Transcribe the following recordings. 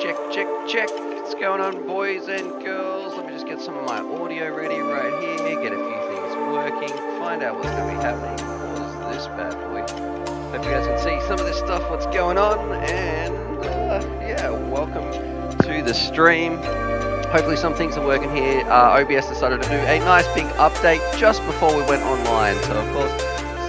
Check. What's going on, boys and girls? Let me just get some of my audio ready right here, get a few things working, find out what's going to be happening. Pause this bad boy. Hope you guys can see some of this stuff, what's going on, and yeah, welcome to the stream. Hopefully some things are working here. OBS decided to do a nice big update just before we went online, so of course,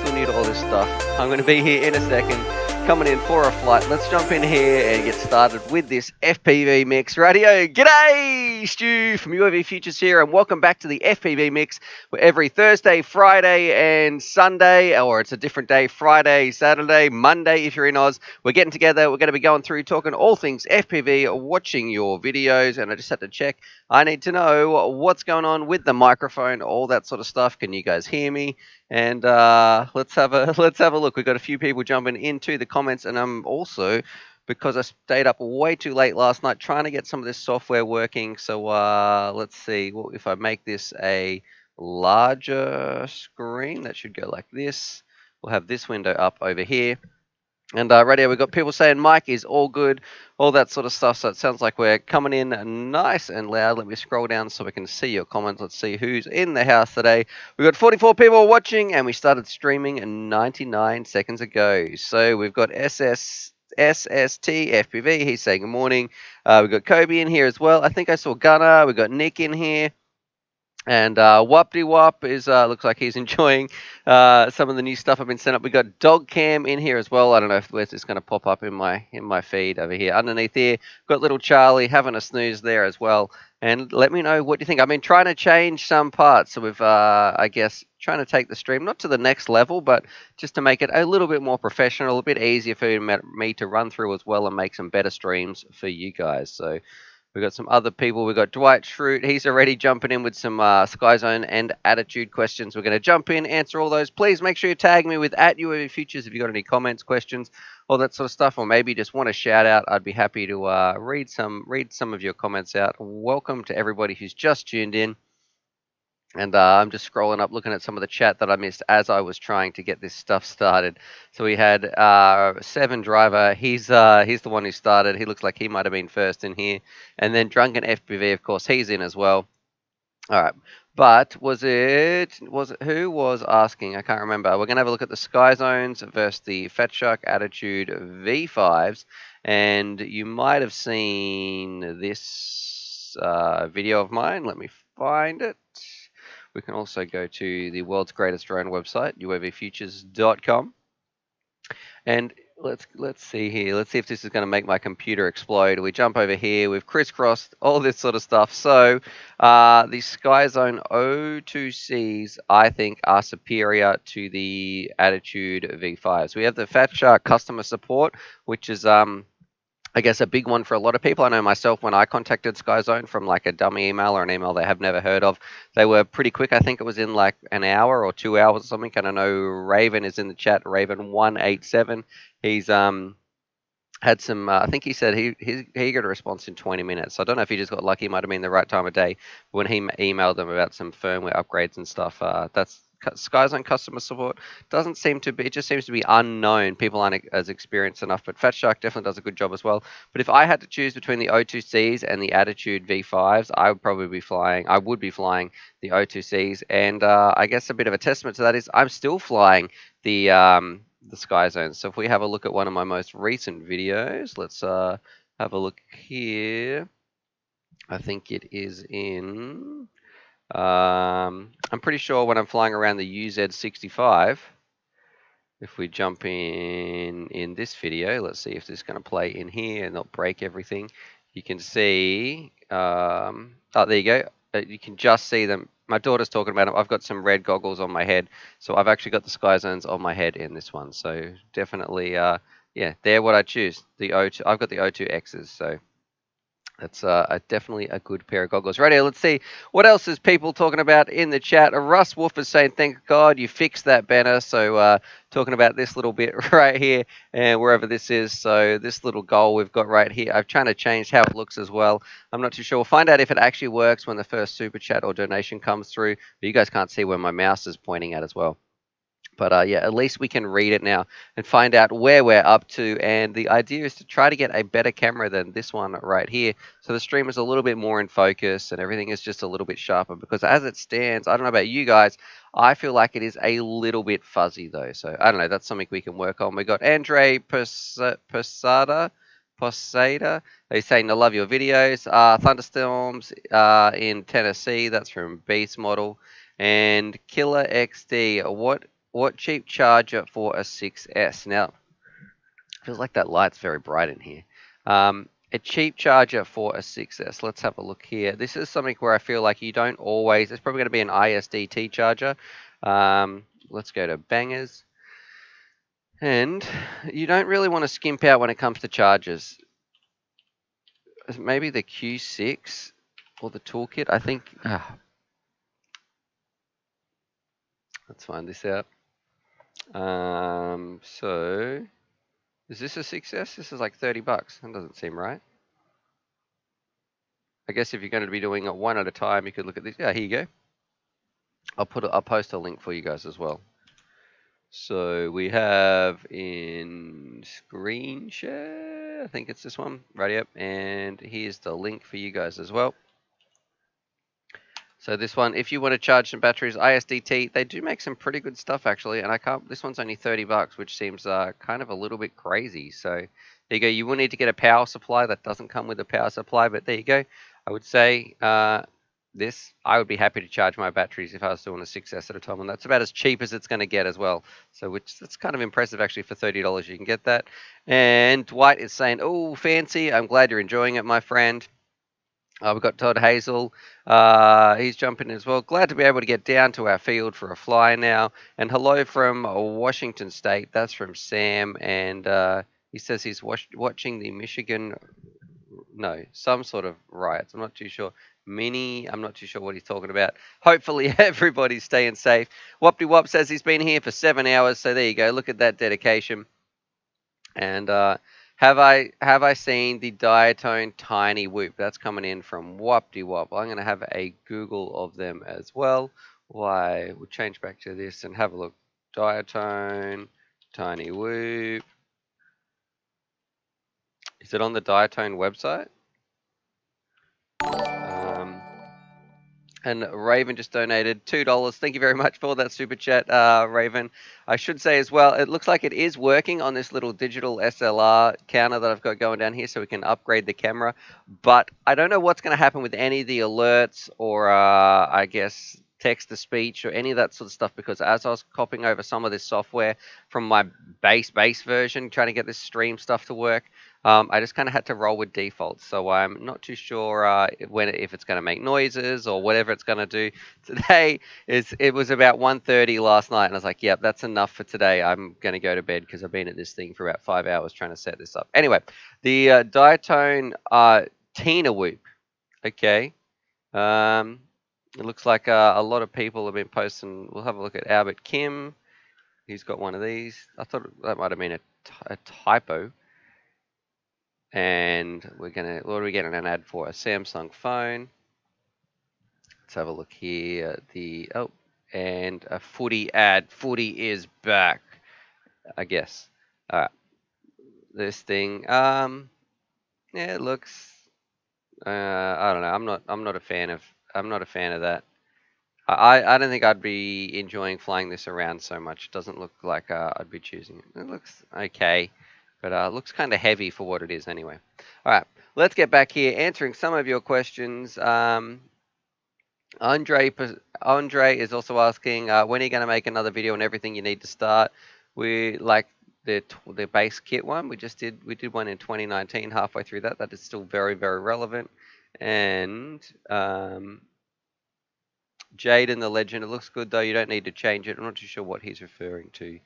still new to all this stuff. I'm going to be here in a second, coming in for a flight. Let's jump in here and get started with this FPV Mix Radio. G'day, Stu from UAV Futures here, and welcome back to the FPV Mix, where every Thursday, Friday, and Sunday, or it's a different day, Friday, Saturday, Monday if you're in Oz, we're getting together. We're going to be going through, talking all things FPV, watching your videos, and I just had to check. I need to know what's going on with the microphone, all that sort of stuff. Can you guys hear me? And let's have a look. We've got a few people jumping into the comments, and I'm also, because I stayed up way too late last night trying to get some of this software working. So let's see. Well, if I make this a larger screen, that should go like this. We'll have this window up over here. And radio, we've got people saying mic is all good, all that sort of stuff. So it sounds like we're coming in nice and loud. Let me scroll down so we can see your comments. Let's see who's in the house today. We've got 44 people watching, and we started streaming 99 seconds ago. So we've got SST FPV. He's saying good morning. We've got Kobe in here as well. I think I saw Gunnar. We've got Nick in here. And Wapty Wap is looks like he's enjoying some of the new stuff I've been sent up. We got Dog Cam in here as well. I don't know if where's this going to pop up in my feed over here. Underneath here, got little Charlie having a snooze there as well. And let me know what you think. I've been trying to change some parts, so we've I guess trying to take the stream not to the next level, but just to make it a little bit more professional, a bit easier for me to run through as well and make some better streams for you guys. So. We've got some other people. We've got Dwight Schrute. He's already jumping in with some Skyzone and attitude questions. We're going to jump in, answer all those. Please make sure you tag me with @UAV Futures if you've got any comments, questions, all that sort of stuff, or maybe just want a shout out. I'd be happy to read some of your comments out. Welcome to everybody who's just tuned in. And I'm just scrolling up, looking at some of the chat that I missed as I was trying to get this stuff started. So we had Seven Driver. He's the one who started. He looks like he might have been first in here. And then Drunken FPV, of course, he's in as well. All right. But was it who was asking? I can't remember. We're going to have a look at the Skyzones versus the Fat Shark Attitude V5s. And you might have seen this video of mine. Let me find it. We can also go to the world's greatest drone website, uavfutures.com. And let's see here. Let's see if this is going to make my computer explode. We jump over here. We've crisscrossed all this sort of stuff. So the Skyzone O2Cs, I think, are superior to the Attitude V5s. We have the Fat Shark customer support, which is I guess a big one for a lot of people. I know myself, when I contacted Skyzone from like a dummy email or an email they have never heard of, they were pretty quick. I think it was in like an hour or 2 hours or something. And I know Raven is in the chat, Raven187. He's had some, I think he said he got a response in 20 minutes. So I don't know if he just got lucky. It might have been the right time of day. But when he emailed them about some firmware upgrades and stuff, that's Skyzone customer support doesn't seem to be, it just seems to be unknown. People aren't as experienced enough, but Fat Shark definitely does a good job as well. But if I had to choose between the O2Cs and the Attitude V5s, I would be flying the O2Cs. And I guess a bit of a testament to that is I'm still flying the Skyzone. So if we have a look at one of my most recent videos, let's have a look here. I think it is in... I'm pretty sure when I'm flying around the UZ65, if we jump in this video, let's see if this is going to play in here and not break everything. You can see, oh, there you go. You can just see them. My daughter's talking about them. I've got some red goggles on my head, so I've actually got the Skyzones on my head in this one. So definitely, yeah, they're what I choose. The O2, I've got the O2Xs, so. That's definitely a good pair of goggles. Radio, let's see. What else is people talking about in the chat? Russ Wolf is saying, thank God you fixed that banner. So talking about this little bit right here and wherever this is. So this little goal we've got right here. I'm trying to change how it looks as well. I'm not too sure. We'll find out if it actually works when the first super chat or donation comes through. But you guys can't see where my mouse is pointing at as well. But yeah, at least we can read it now and find out where we're up to. And the idea is to try to get a better camera than this one right here. So the stream is a little bit more in focus and everything is just a little bit sharper. Because as it stands, I don't know about you guys, I feel like it is a little bit fuzzy though. So I don't know, that's something we can work on. We got Andre Posada. He's saying, I love your videos. Thunderstorms in Tennessee. That's from Beast Model. And Killer XD, what cheap charger for a 6S? Now, feels like that light's very bright in here. A cheap charger for a 6S. Let's have a look here. This is something where I feel like you don't always. It's probably going to be an ISDT charger. Let's go to Bangers. And you don't really want to skimp out when it comes to chargers. Maybe the Q6 or the toolkit. I think. Let's find this out. So is this a 6S? This is like 30 bucks. That doesn't seem right. I guess if you're going to be doing it one at a time, you could look at this. Yeah, here you go. I'll post a link for you guys as well. So we have in screen share, I think it's this one, right? Yep. And here's the link for you guys as well. So this one, if you want to charge some batteries, ISDT, they do make some pretty good stuff actually. And this one's only 30 bucks, which seems kind of a little bit crazy. So there you go. You will need to get a power supply. That doesn't come with a power supply, but there you go. I would say I would be happy to charge my batteries if I was doing a 6S at a time. And that's about as cheap as it's going to get as well. So that's kind of impressive actually. For $30 you can get that. And Dwight is saying, oh, fancy. I'm glad you're enjoying it, my friend. We've got Todd Hazel. He's jumping in as well. Glad to be able to get down to our field for a fly now. And hello from Washington State. That's from Sam. And he says he's watching the some sort of riots. I'm not too sure. I'm not too sure what he's talking about. Hopefully everybody's staying safe. Wopty Wop says he's been here for 7 hours. So there you go. Look at that dedication. And have I seen the diatone tiny whoop? That's coming in from Wopty Wop. I'm going to have a Google of them as well. We'll change back to this and have a look. Diatone tiny whoop. Is it on the diatone website? And Raven just donated $2. Thank you very much for that super chat, Raven. I should say as well, it looks like it is working on this little digital SLR counter that I've got going down here so we can upgrade the camera. But I don't know what's going to happen with any of the alerts or, I guess, text-to-speech or any of that sort of stuff, because as I was copying over some of this software from my base version, trying to get this stream stuff to work, I just kind of had to roll with defaults. So I'm not too sure if it's going to make noises or whatever it's going to do. Today, it was about 1:30 last night, and I was like, yep, that's enough for today. I'm going to go to bed because I've been at this thing for about 5 hours trying to set this up. Anyway, the diatone Tina Whoop. Okay. It looks like a lot of people have been posting. We'll have a look at Albert Kim. He's got one of these. I thought that might have been a typo. And what are we getting an ad for? A Samsung phone. Let's have a look here. And a footy ad. Footy is back, I guess. All right. This thing. Yeah, it looks. I don't know. I'm not a fan of that. I don't think I'd be enjoying flying this around so much. It doesn't look like I'd be choosing it. It looks okay, but it looks kind of heavy for what it is anyway. All right, let's get back here answering some of your questions. Andre is also asking, when are you going to make another video on everything you need to start? We like the base kit one. We did one in 2019. Halfway through that is still very, very relevant. And Jade and the Legend, it looks good though. You don't need to change it. I'm not too sure what he's referring to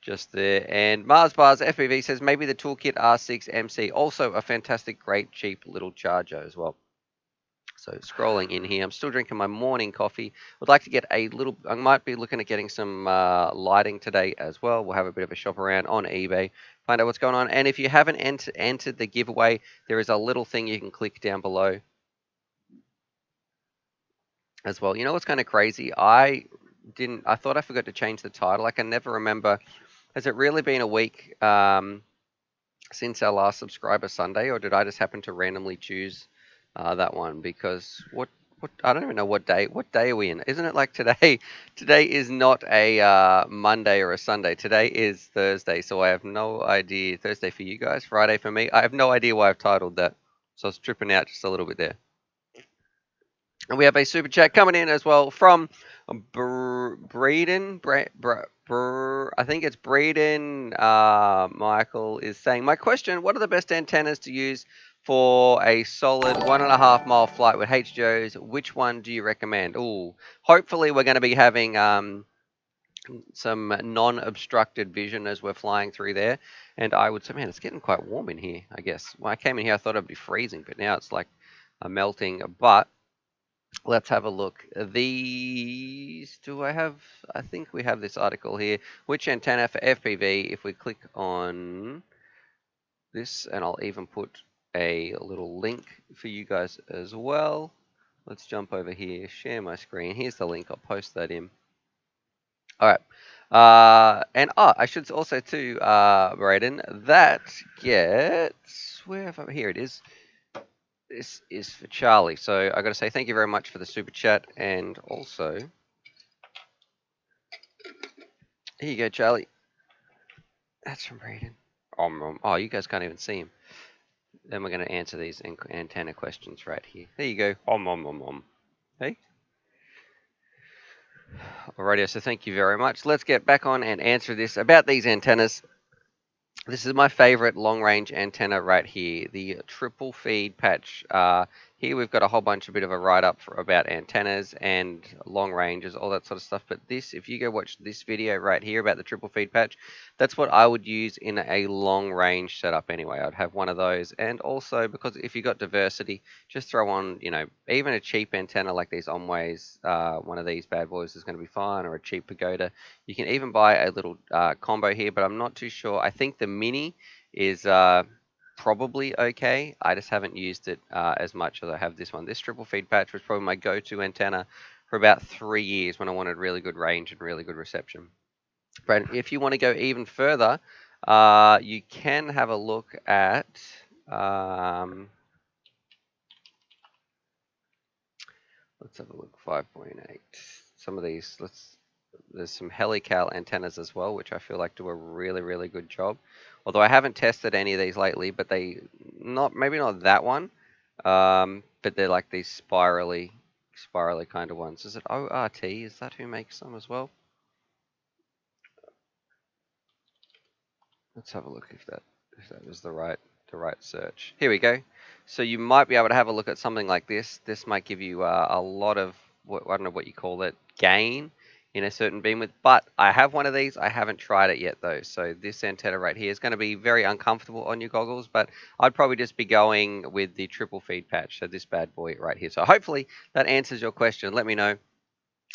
just there. And Mars Bars FPV says maybe the Toolkit R6 MC, also a fantastic, great, cheap little charger as well. So scrolling in here, I'm still drinking my morning coffee. Would like to get I might be looking at getting some lighting today as well. We'll have a bit of a shop around on eBay, find out what's going on. And if you haven't entered the giveaway, there is a little thing you can click down below as well. You know what's kind of crazy? I didn't. I thought I forgot to change the title. I can never remember. Has it really been a week since our last subscriber Sunday, or did I just happen to randomly choose that one? Because what I don't even know what day. What day are we in? Isn't it like today? Today is not a Monday or a Sunday. Today is Thursday, so I have no idea. Thursday for you guys, Friday for me. I have no idea why I've titled that. So I was tripping out just a little bit there. And we have a super chat coming in as well from Breeden. I think it's Breeden. Michael is saying, my question, what are the best antennas to use for a solid 1.5 mile flight with HGOs? Which one do you recommend? Ooh, hopefully we're going to be having some non-obstructed vision as we're flying through there. And I would say, man, it's getting quite warm in here, I guess. When I came in here, I thought it'd be freezing, but now it's like melting. But let's have a look. These, do I have, I think we have this article here. Which antenna for FPV? If we click on this, and I'll even put a little link for you guys as well. Let's jump over here, share my screen. Here's the link, I'll post that in. All right. And I should also too, Braden, that gets, here it is. This is for Charlie. So I got to say thank you very much for the super chat, and also here you go, Charlie. That's from Braden. Oh, you guys can't even see him. Then we're going to answer these antenna questions right here. There you go. Hey. Alrighty, so thank you very much. Let's get back on and answer this about these antennas. This is my favorite long-range antenna right here, the triple feed patch. Here we've got a whole bunch, a bit of a write-up about antennas and long ranges, all that sort of stuff. But this, if you go watch this video right here about the triple feed patch, that's what I would use in a long range setup anyway. I'd have one of those. And also, because if you got diversity, just throw on, you know, even a cheap antenna like these Omways, one of these bad boys is going to be fine, or a cheap Pagoda. You can even buy a little combo here, but I'm not too sure. I think the Mini is probably okay. I just haven't used it as much as I have this one. This triple feed patch was probably my go-to antenna for about 3 years when I wanted really good range and really good reception. But if you want to go even further, you can have a look at let's have a look, 5.8. Some of these, there's some helical antennas as well, which I feel like do a really, really good job. Although I haven't tested any of these lately, but maybe not that one, but they're like these spirally kind of ones. Is it ORT? Is that who makes them as well? Let's have a look if that was the right search. Here we go. So you might be able to have a look at something like this. This might give you a lot of I don't know what you call it, gain in a certain beam width. But I have one of these. I haven't tried it yet though. So this antenna right here is going to be very uncomfortable on your goggles. But I'd probably just be going with the triple feed patch. So this bad boy right here. So hopefully that answers your question. Let me know.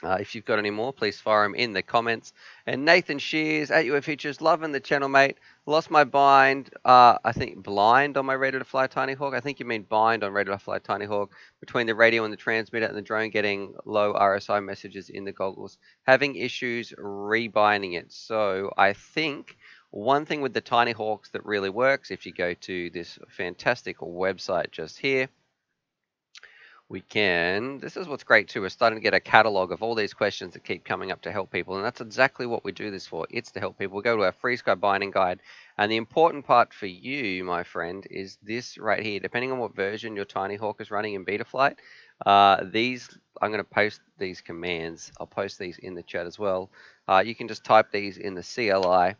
If you've got any more, please fire them in the comments. And Nathan Shears at UF Features, loving the channel, mate. Lost my blind, I think blind on my Ready to Fly Tiny Hawk. I think you mean bind on Ready to Fly Tiny Hawk, between the radio and the transmitter and the drone getting low RSI messages in the goggles. Having issues rebinding it. So I think one thing with the Tiny Hawks that really works, if you go to this fantastic website just here, this is what's great too, we're starting to get a catalog of all these questions that keep coming up to help people, and that's exactly what we do this for. It's to help people. We'll go to our free Skybinding guide, and the important part for you, my friend, is this right here. Depending on what version your Tiny Hawk is running in Betaflight, I'm going to post these commands. I'll post these in the chat as well. You can just type these in the CLI,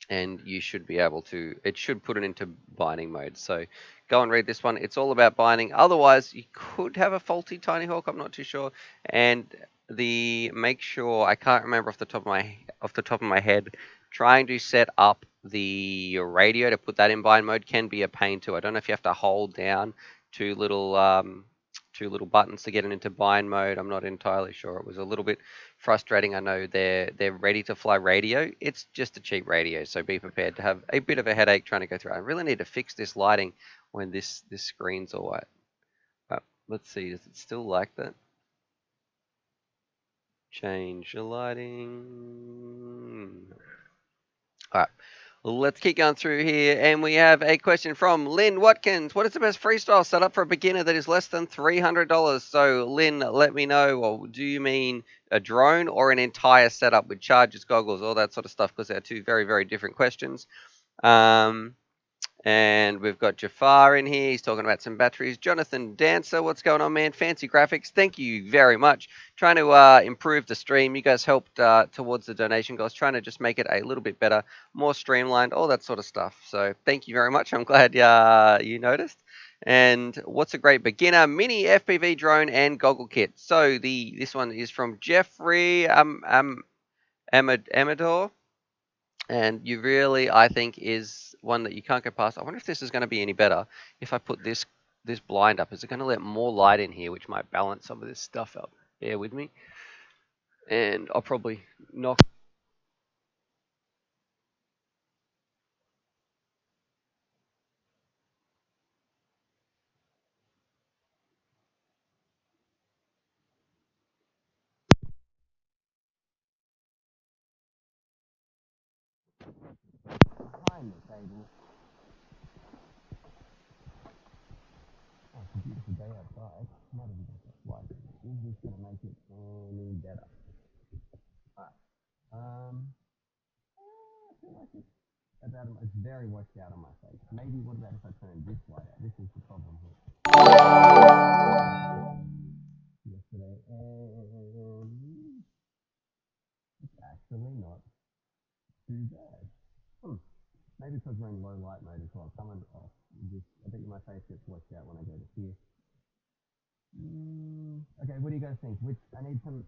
and you should be able to, it should put it into binding mode. So go and read this one. It's all about binding. Otherwise, you could have a faulty Tiny Hawk. I'm not too sure. And make sure, I can't remember off the top of my head, trying to set up the radio to put that in bind mode can be a pain too. I don't know if you have to hold down two little buttons to get it into bind mode. I'm not entirely sure. It was a little bit frustrating. I know they're Ready to Fly radio. It's just a cheap radio, so be prepared to have a bit of a headache trying to go through. I really need to fix this lighting when this screen's all white. Let's see, is it still like that? Change the lighting. All right. Let's keep going through here, and we have a question from Lynn Watkins. What is the best freestyle setup for a beginner that is less than $300? So, Lynn, let me know. Well, do you mean a drone or an entire setup with chargers, goggles, all that sort of stuff? Because they're two very, very different questions. And we've got Jafar in here. He's talking about some batteries. Jonathan Dancer, what's going on, man? Fancy graphics. Thank you very much. Trying to improve the stream. You guys helped towards the donation goals. Trying to just make it a little bit better, more streamlined, all that sort of stuff. So thank you very much. I'm glad you noticed. And what's a great beginner mini FPV drone and goggle kit? So this one is from Jeffrey Amador. And you really, I think, is one that you can't go past. I wonder if this is going to be any better if I put this blind up. Is it going to let more light in here, which might balance some of this stuff up? Bear with me. And I'll probably knock. Behind the table. Oh, it's a beautiful day outside. Might even get that light. Is this going to make it any better? Alright. I feel like it's very washed out on my face. Maybe what about if I turn this light out? This is the problem here. Yesterday, and it's actually not too bad. Maybe because we're in low light mode as well. Someone off. I bet you my face gets washed out when I go to here. Okay, what do you guys think? I need some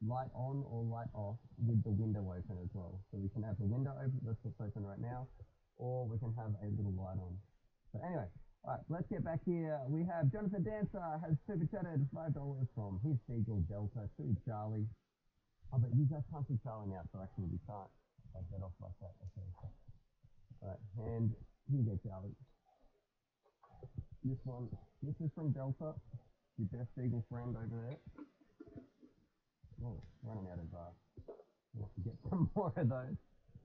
light on or light off with the window open as well. So we can have the window open. That's what's open right now, or we can have a little light on. So anyway, all right, let's get back here. We have Jonathan Dancer has super chatted $5 from his Seagull Delta to Charlie. Oh, but you guys can't see Charlie now, so actually we can't take that off like that. Okay. All right, and here you go, Charlie. This is from Delta, your best Eagle friend over there. Oh, running out of we'll have to get some more of those.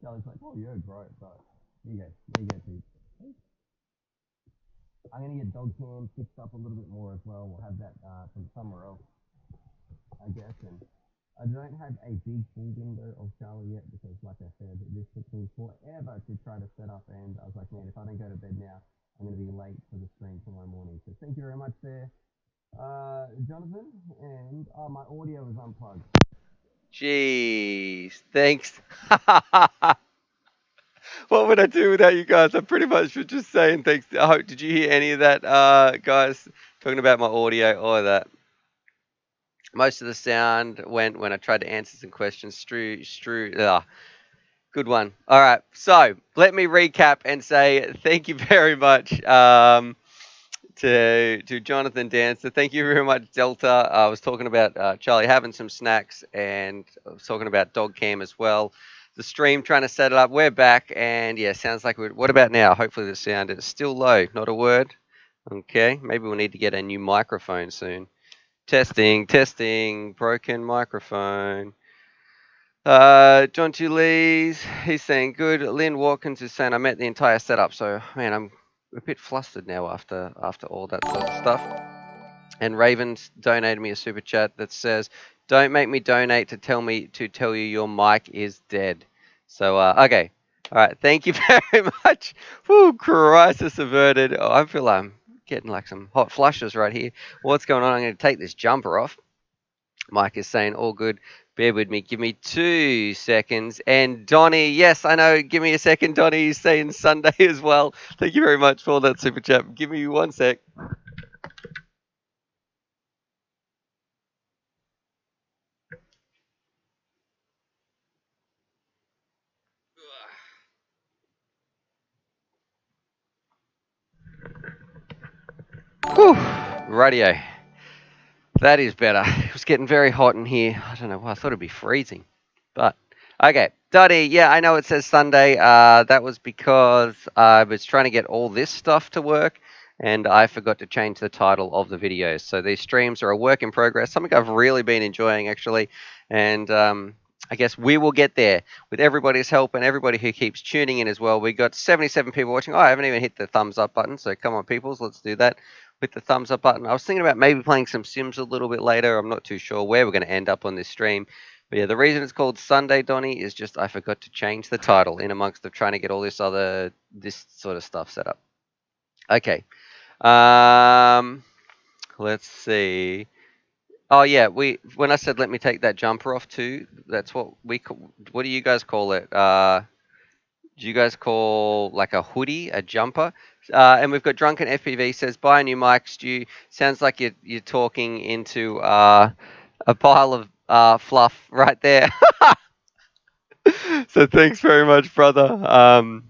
Charlie's like, oh, you're great, but here you go, dude. I'm gonna get dog cam fixed up a little bit more as well. We'll have that from somewhere else, I guess. And I don't have a big full window of Charlie yet because, like I said, this took me forever to try to set up. And I was like, man, if I don't go to bed now, I'm going to be late for the stream tomorrow morning. So thank you very much there, Jonathan. And my audio is unplugged. Jeez, thanks. What would I do without you guys? I pretty much was just saying thanks. I hope, did you hear any of that, guys? Talking about my audio or that? Most of the sound went when I tried to answer some questions. Good one. All right. So let me recap and say thank you very much to Jonathan Dancer. Thank you very much, Delta. I was talking about Charlie having some snacks, and I was talking about dog cam as well. The stream, trying to set it up. We're back, and yeah, sounds like we're. What about now? Hopefully the sound is still low. Not a word. Okay. Maybe we'll need to get a new microphone soon. Testing. Broken microphone. John Lee's, he's saying good. Lynn Watkins is saying I met the entire setup, so man, I'm a bit flustered now after all that sort of stuff. And Raven's donated me a super chat that says, "Don't make me donate to tell you your mic is dead." So okay, all right, thank you very much. Whew, crisis averted. Oh, I feel I'm getting like some hot flushes right here. What's going on? I'm going to take this jumper off. Mike is saying all good. Bear with me. Give me 2 seconds. And Donnie, yes, I know. Give me a second. Donnie is saying Sunday as well. Thank you very much for that super chat. Give me 1 sec. Whew. Radio. That is better. It was getting very hot in here. I don't know why. I thought it'd be freezing. But, okay. Donnie, yeah, I know it says Sunday. That was because I was trying to get all this stuff to work. and I forgot to change the title of the videos. So these streams are a work in progress, something I've really been enjoying actually, and I guess we will get there with everybody's help and everybody who keeps tuning in as well. We got 77 people watching. Oh, I haven't even hit the thumbs up button, so come on, peoples, let's do that with the thumbs up button. I was thinking about maybe playing some Sims a little bit later. I'm not too sure where we're going to end up on this stream. But yeah, the reason it's called Sunday, Donny, is just I forgot to change the title in amongst of trying to get all this sort of stuff set up. Okay. Let's see. Oh yeah, when I said let me take that jumper off too, that's what what do you guys call it? Do you guys call like a hoodie, a jumper? And we've got Drunken FPV says buy a new mic, Stu. Sounds like you're talking into a pile of fluff right there. So thanks very much, brother.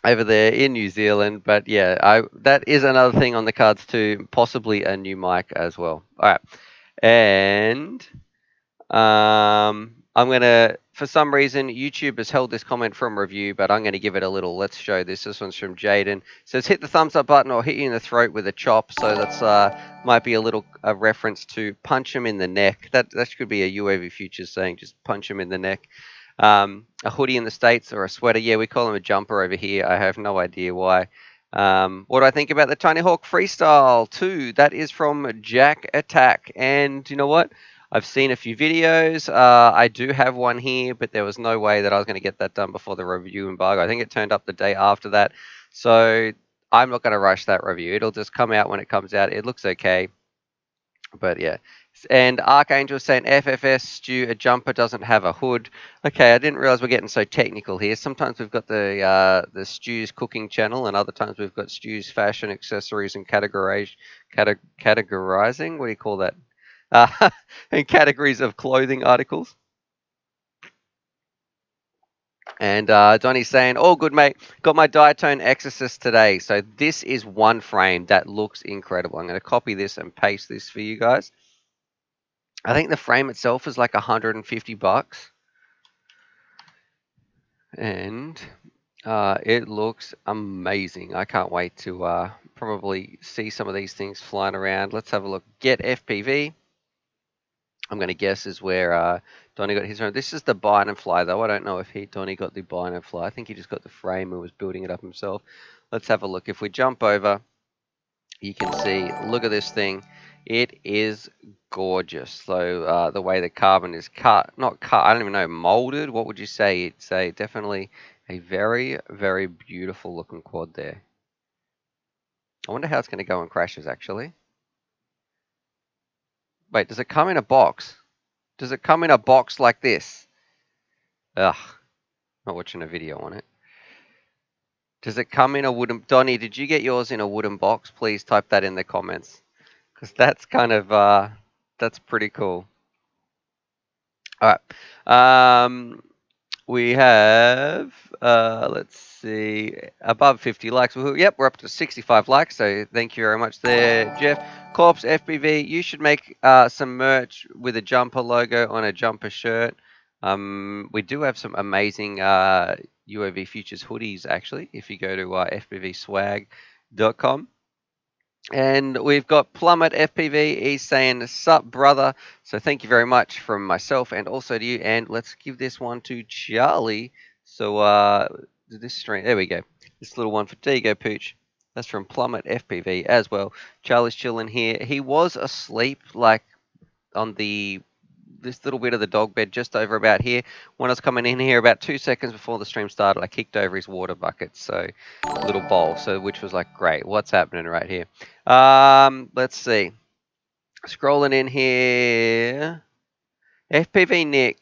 Over there in New Zealand, but yeah, that is another thing on the cards too, possibly a new mic as well. All right, and I'm gonna, for some reason, YouTube has held this comment from review, but I'm gonna give it a little. Let's show this. This one's from Jaden. It says hit the thumbs up button or hit you in the throat with a chop. So that's might be a reference to punch him in the neck. That could be a UAV Futures saying just punch him in the neck. A hoodie in the States or a sweater. Yeah, we call him a jumper over here. I have no idea why. What do I think about the Tiny Hawk Freestyle 2? That is from Jack Attack. And you know what? I've seen a few videos. I do have one here, but there was no way that I was going to get that done before the review embargo. I think it turned up the day after that. So I'm not going to rush that review. It'll just come out when it comes out. It looks okay. But yeah. And Archangel saying FFS Stu, a jumper doesn't have a hood. Okay, I didn't realize we're getting so technical here. Sometimes we've got the Stu's cooking channel, and other times we've got Stu's fashion accessories and categorizing. What do you call that? And categories of clothing articles. And Donnie's saying, "All good, mate. Got my Diatone Exorcist today." So this is one frame that looks incredible. I'm going to copy this and paste this for you guys. I think the frame itself is like $150, and it looks amazing. I can't wait to probably see some of these things flying around. Let's have a look. Get FPV. I'm going to guess is where Donnie got his own. This is the bind and fly, though. I don't know if Donnie got the bind and fly. I think he just got the frame and was building it up himself. Let's have a look. If we jump over, you can see, look at this thing. It is gorgeous. So the way the carbon is cut, not cut, I don't even know, molded. What would you say? It's definitely a very, very beautiful looking quad there. I wonder how it's going to go in crashes, actually. Wait, does it come in a box? Does it come in a box like this? Ugh, not watching a video on it. Does it come in a wooden... Donnie, did you get yours in a wooden box? Please type that in the comments. Because that's kind of... that's pretty cool. All right. We have... let's see... Above 50 likes. Yep, we're up to 65 likes. So thank you very much there, Jeff. Corpse FPV, you should make some merch with a jumper logo on a jumper shirt. We do have some amazing UAV Futures hoodies, actually, if you go to fpvswag.com. And we've got Plummet FPV. He's saying, sup, brother. So thank you very much from myself and also to you. And let's give this one to Charlie. So this stream, there we go. This little one there you go, Pooch. That's from Plummet FPV as well. Charlie's chilling here. He was asleep, like on this little bit of the dog bed just over about here. When I was coming in here about 2 seconds before the stream started, I kicked over his water bucket, so little bowl, so which was like, great, what's happening right here? Let's see. Scrolling in here. FPV Nick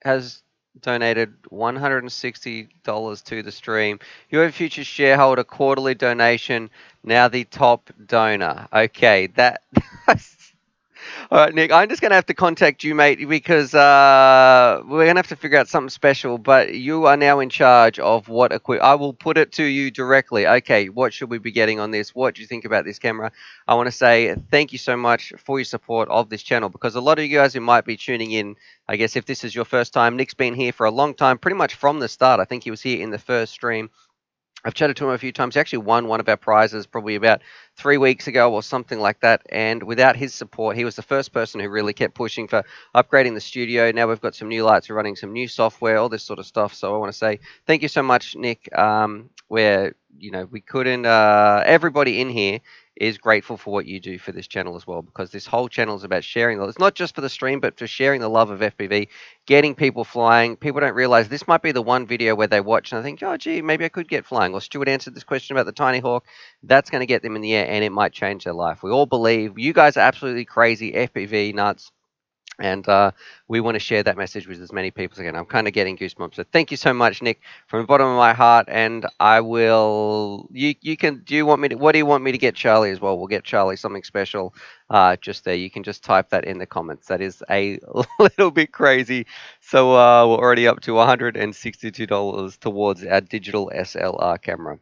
has donated $160 to the stream. Your future shareholder quarterly donation, now the top donor. Okay, that... All right, Nick, I'm just going to have to contact you, mate, because we're going to have to figure out something special, but you are now in charge of what equipment. I will put it to you directly. Okay, what should we be getting on this? What do you think about this camera? I want to say thank you so much for your support of this channel, because a lot of you guys who might be tuning in, I guess if this is your first time, Nick's been here for a long time, pretty much from the start. I think he was here in the first stream. I've chatted to him a few times. He actually won one of our prizes probably about 3 weeks ago or something like that. And without his support, he was the first person who really kept pushing for upgrading the studio. Now we've got some new lights, we're running some new software, all this sort of stuff. So I want to say thank you so much, Nick. Where we couldn't. Everybody in here is grateful for what you do for this channel as well, because this whole channel is about sharing. It's not just for the stream, but for sharing the love of FPV, getting people flying. People don't realize this might be the one video where they watch and I think, oh, gee, maybe I could get flying. Or Stuart answered this question about the Tiny Hawk. That's going to get them in the air and it might change their life. We all believe. You guys are absolutely crazy FPV nuts. And we want to share that message with as many people as again. I'm kind of getting goosebumps. So thank you so much, Nick, from the bottom of my heart. And I will. You can. Do you want me to? What do you want me to get Charlie as well? We'll get Charlie something special. Just there. You can just type that in the comments. That is a little bit crazy. So we're already up to $162 towards our digital SLR camera.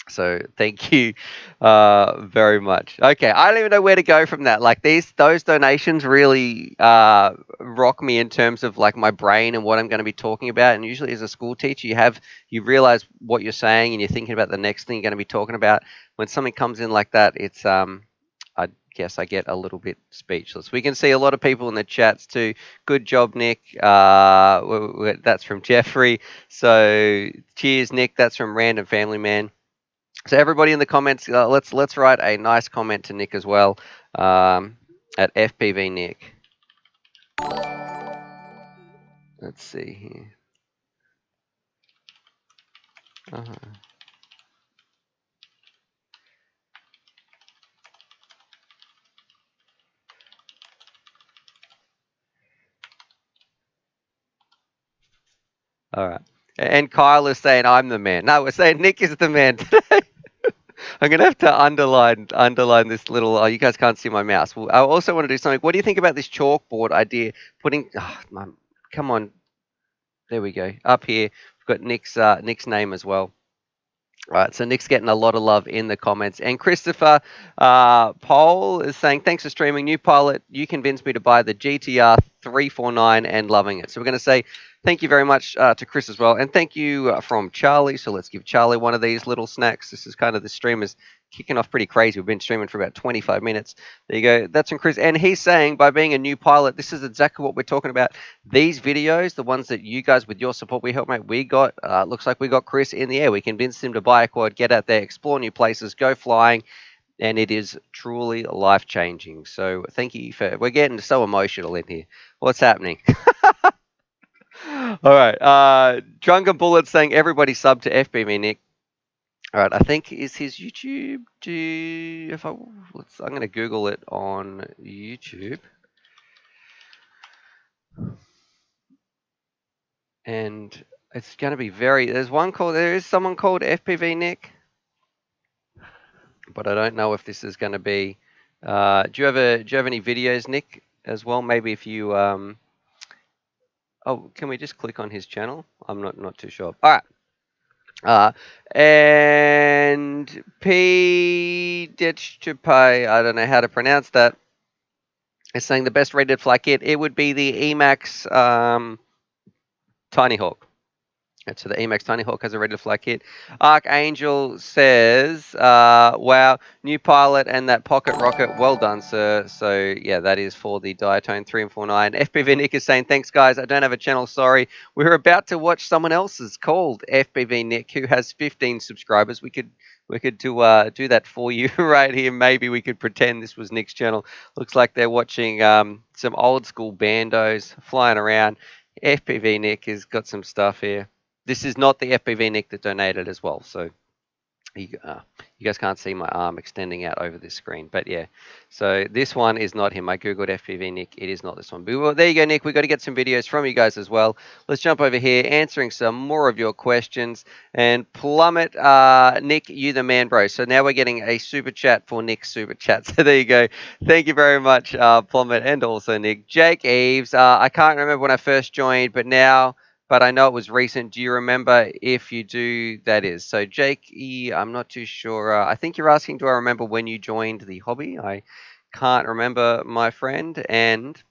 So thank you very much. Okay, I don't even know where to go from that. Like those donations really rock me in terms of like my brain and what I'm going to be talking about. And usually as a school teacher, you realize what you're saying and you're thinking about the next thing you're going to be talking about. When something comes in like that, it's I guess I get a little bit speechless. We can see a lot of people in the chats too. Good job, Nick. That's from Jeffrey. So cheers, Nick. That's from Random Family Man. So everybody in the comments, let's write a nice comment to Nick as well at FPV Nick. Let's see here. All right. And Kyle is saying I'm the man. No, we're saying Nick is the man today. I'm gonna have to underline this little. You guys can't see my mouse. I also want to do something. What do you think about this chalkboard idea? Come on. There we go. Up here, we've got Nick's name as well. Right, so Nick's getting a lot of love in the comments. And Christopher Paul is saying, thanks for streaming. New pilot, you convinced me to buy the GTR 349 and loving it. So we're going to say thank you very much to Chris as well. And thank you from Charlie. So let's give Charlie one of these little snacks. This is kind of the stream is kicking off pretty crazy. We've been streaming for about 25 minutes. There you go. That's from Chris. And he's saying by being a new pilot, this is exactly what we're talking about. These videos, the ones that you guys, with your support, we helped make, we got, looks like we got Chris in the air. We convinced him to buy a quad, get out there, explore new places, go flying. And it is truly life-changing. So thank you we're getting so emotional in here. What's happening? All right. Drunken Bullet saying everybody sub to FPV Nick. All right, I think is his YouTube. I'm going to Google it on YouTube. And it's going to be there is someone called FPV Nick, but I don't know if this is going to be. Do you have any videos, Nick, as well? Maybe if you oh, can we just click on his channel? I'm not too sure. All right. And P Ditch to Pay, I don't know how to pronounce that, is saying the best rated fly kit, it would be the Emax Tiny Hawk. And so the Emax Tiny Hawk has a rated fly kit. Archangel says, wow, new pilot and that pocket rocket, well done, sir. So yeah, that is for the Diatone 3 and 49. FPV Nick is saying, thanks guys, I don't have a channel, sorry. We were about to watch someone else's called FPV Nick, who has 15 subscribers. We could do that for you right here. Maybe we could pretend this was Nick's channel. Looks like they're watching some old school bandos flying around. FPV Nick has got some stuff here. This is not the FPV Nick that donated as well. So you guys can't see my arm extending out over this screen. But yeah, so this one is not him. I Googled FPV Nick. It is not this one. But well, there you go, Nick. We've got to get some videos from you guys as well. Let's jump over here, answering some more of your questions. And Plummet, Nick, you the man, bro. So now we're getting a super chat for Nick's super chat. So there you go. Thank you very much, Plummet, and also Nick. Jake Eves, I can't remember when I first joined, but I know it was recent. Do you remember? If you do, that is. So Jake E, I'm not too sure. I think you're asking, do I remember when you joined the hobby? I can't remember, my friend. And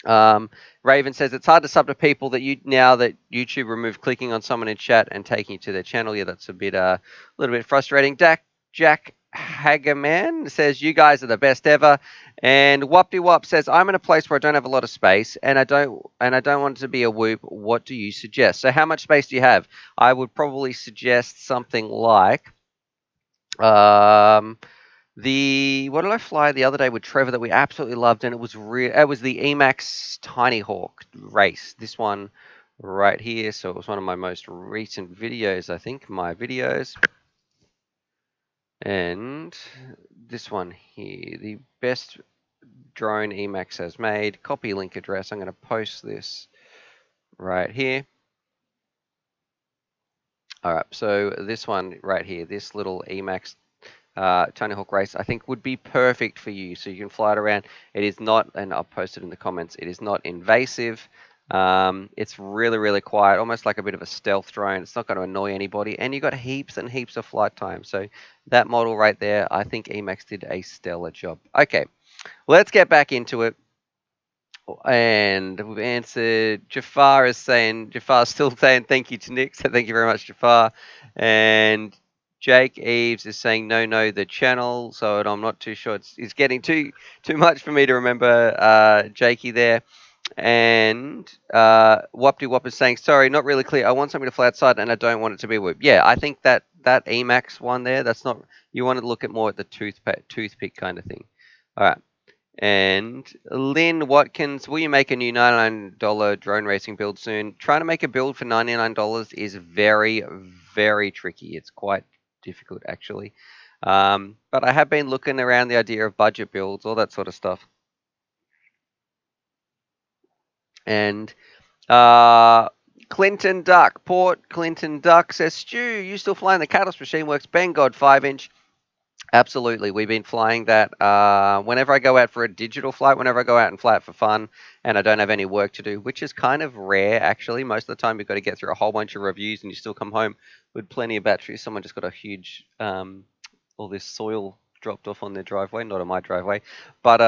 Raven says it's hard to sub to people that now that YouTube removed clicking on someone in chat and taking you to their channel. Yeah, that's a bit little bit frustrating. Jack Hagerman says you guys are the best ever, and Whoopty Wop says I'm in a place where I don't have a lot of space and I don't want it to be a whoop. What do you suggest? So how much space do you have? I would probably suggest something like what did I fly the other day with Trevor that we absolutely loved, and it was the Emax Tiny Hawk race. This one right here. So it was one of my most recent videos, I think. My videos. And this one here, the best drone Emax has made. Copy link address. I'm going to post this right here. All right, so this one right here, this little Emax Tony Hawk race, I think would be perfect for you. So you can fly it around. It is not, and I'll post it in the comments, it is not invasive. It's really, really quiet, almost like a bit of a stealth drone. It's not going to annoy anybody, and you've got heaps and heaps of flight time. So that model right there, I think Emax did a stellar job. Okay, let's get back into it. And we've answered. Jafar's still saying thank you to Nick. So thank you very much, Jafar. And Jake Eves is saying no, the channel. So I'm not too sure. It's getting too much for me to remember Jakey there. And Whoopty Whop is saying, sorry, not really clear. I want something to fly outside and I don't want it to be a whoop. Yeah, I think that Emax one there, that's not, you want to look at more at the toothpick kind of thing. All right. And Lynn Watkins, will you make a new $99 drone racing build soon? Trying to make a build for $99 is very, very tricky. It's quite difficult, actually. But I have been looking around the idea of budget builds, all that sort of stuff. And Clinton Duck, Port Clinton Duck says, Stu, you still flying the Catalyst Machine Works Bangod 5-inch? Absolutely. We've been flying that whenever I go out for a digital flight, whenever I go out and fly it for fun and I don't have any work to do, which is kind of rare, actually. Most of the time, you've got to get through a whole bunch of reviews and you still come home with plenty of batteries. Someone just got a huge, all this soil dropped off on their driveway, not on my driveway. But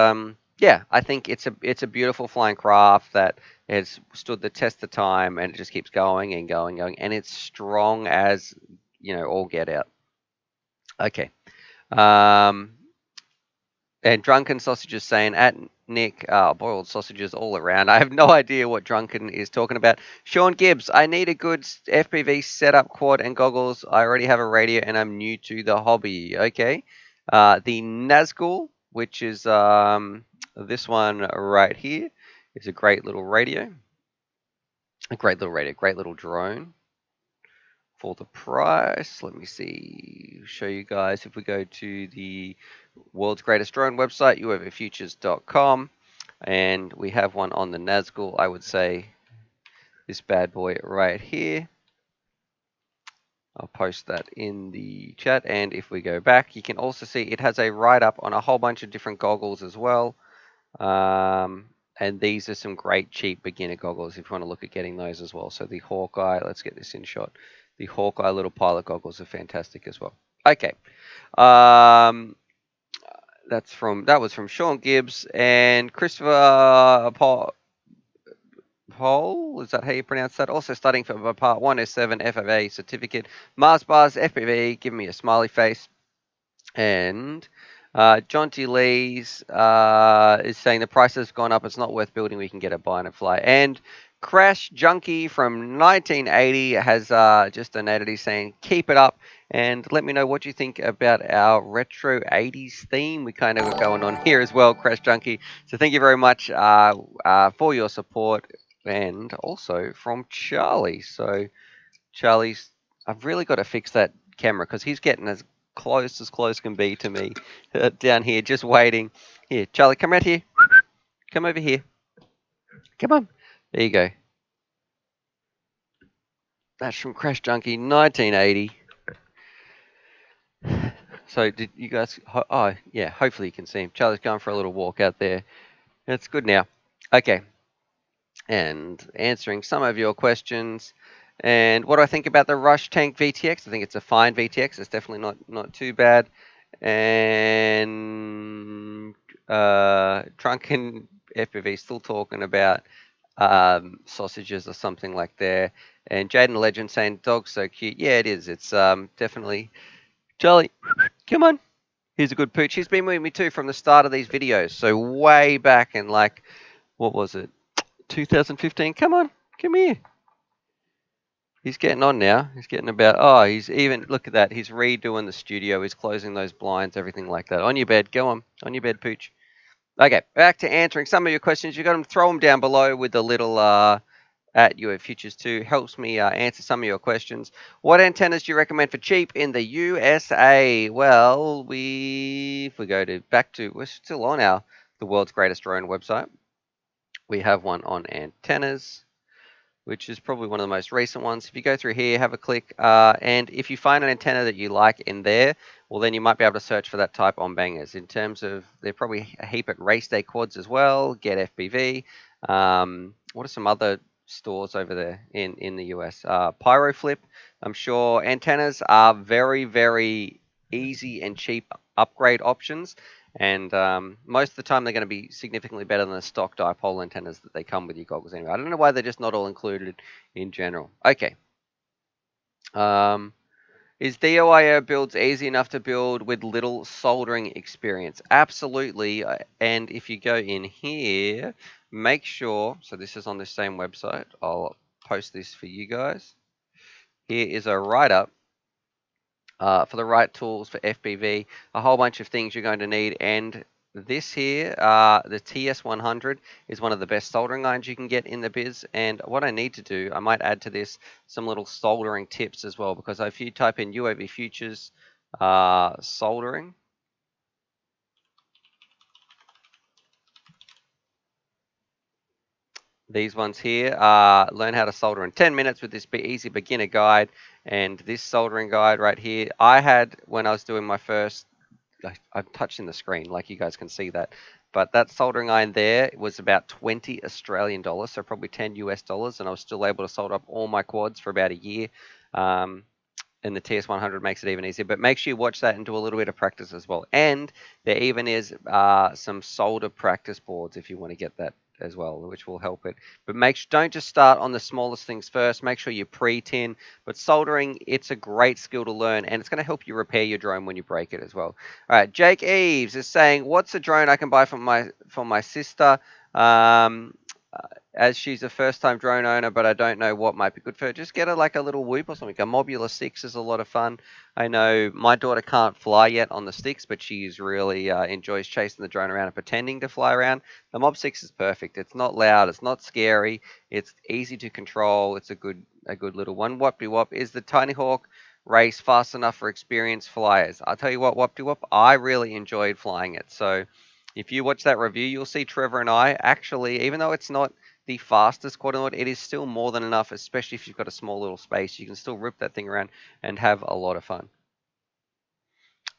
yeah, I think it's a beautiful flying craft that has stood the test of time and it just keeps going and going, and it's strong as, all get out. Okay. And Drunken Sausage is saying, at Nick, boiled sausages all around. I have no idea what Drunken is talking about. Sean Gibbs, I need a good FPV setup, quad and goggles. I already have a radio and I'm new to the hobby. Okay. The Nazgul, which is this one right here, is a great little radio. A great little radio, great little drone. For the price, let me see, show you guys. If we go to the world's greatest drone website, uavfutures.com, and we have one on the Nazgul. I would say this bad boy right here. I'll post that in the chat, and if we go back, you can also see it has a write-up on a whole bunch of different goggles as well. And these are some great cheap beginner goggles if you want to look at getting those as well. So the Hawkeye, let's get this in shot. The Hawkeye little pilot goggles are fantastic as well. Okay. That was from Sean Gibbs and Christopher Paul. Is that how you pronounce that? Also studying for my Part 107 FFA certificate. Mars Bars FPV, give me a smiley face. And Junkie Lee's is saying the price has gone up. It's not worth building. We can get a buy and a fly. And Crash Junkie from 1980 has just donated. He's saying keep it up and let me know what you think about our retro 80s theme. We kind of are going on here as well, Crash Junkie. So thank you very much for your support, and also from Charlie. So Charlie's, I've really got to fix that camera because he's getting as close can be to me down here, just waiting. Here, Charlie, come right here. Come over here. Come on. There you go. That's from Crash Junkie, 1980. So did you guys? Oh yeah, hopefully you can see him. Charlie's going for a little walk out there. It's good now. Okay. And answering some of your questions. And what do I think about the Rush Tank VTX? I think it's a fine VTX. It's definitely not too bad. And Drunken FPV still talking about sausages or something like there. And Jaden Legend saying, dog's so cute. Yeah, it is. It's definitely... Charlie, come on. He's a good pooch. He's been with me too from the start of these videos. So way back in like, what was it? 2015. Come on, come here. He's getting on now. He's getting about, oh, he's even, look at that. He's redoing the studio. He's closing those blinds, everything like that. On your bed. Go on your bed, pooch. Okay, back to answering some of your questions. You got them, throw them down below with the little at your futures too. Helps me answer some of your questions. What antennas do you recommend for cheap in the USA? Well, if we go we're still on the world's greatest drone website. We have one on antennas, which is probably one of the most recent ones. If you go through here, have a click, and if you find an antenna that you like in there, well, then you might be able to search for that type on Bangers. In terms of, they're probably a heap at Race Day Quads as well, Get FPV. What are some other stores over there in the US? Pyroflip. I'm sure antennas are very, very easy and cheap upgrade options. And most of the time, they're going to be significantly better than the stock dipole antennas that they come with your goggles anyway. I don't know why they're just not all included in general. Okay. Is DIY builds easy enough to build with little soldering experience? Absolutely. And if you go in here, make sure, so this is on the same website. I'll post this for you guys. Here is a write-up. For the right tools for FPV, a whole bunch of things you're going to need. And this here, the TS100, is one of the best soldering irons you can get in the biz. And what I need to do, I might add to this some little soldering tips as well, because if you type in UAV Futures soldering, these ones here, learn how to solder in 10 minutes with this easy beginner guide. And this soldering guide right here, I had when I was doing my first, I'm touching the screen, like you guys can see that. But that soldering iron there was about 20 Australian dollars, so probably 10 US dollars, and I was still able to solder up all my quads for about a year. And the TS100 makes it even easier. But make sure you watch that and do a little bit of practice as well. And there even is some solder practice boards if you want to get that as well, which will help it. But don't just start on the smallest things first. Make sure you pre-tin. But soldering, it's a great skill to learn, and it's going to help you repair your drone when you break it as well. All right, Jake Eves is saying, what's a drone I can buy from my sister? As she's a first-time drone owner, but I don't know what might be good for her. Just get her like a little Whoop or something. A Mobula 6 is a lot of fun. I know my daughter can't fly yet on the sticks, but she's really enjoys chasing the drone around and pretending to fly around. The Mob 6 is perfect. It's not loud. It's not scary. It's easy to control. It's a good little one. Whoopty Whop. Is the Tiny Hawk race fast enough for experienced flyers? I'll tell you what, Whoopty Whop, I really enjoyed flying it. So if you watch that review, you'll see Trevor and I actually, even though it's not the fastest quad mode, it is still more than enough, especially if you've got a small little space. You can still rip that thing around and have a lot of fun.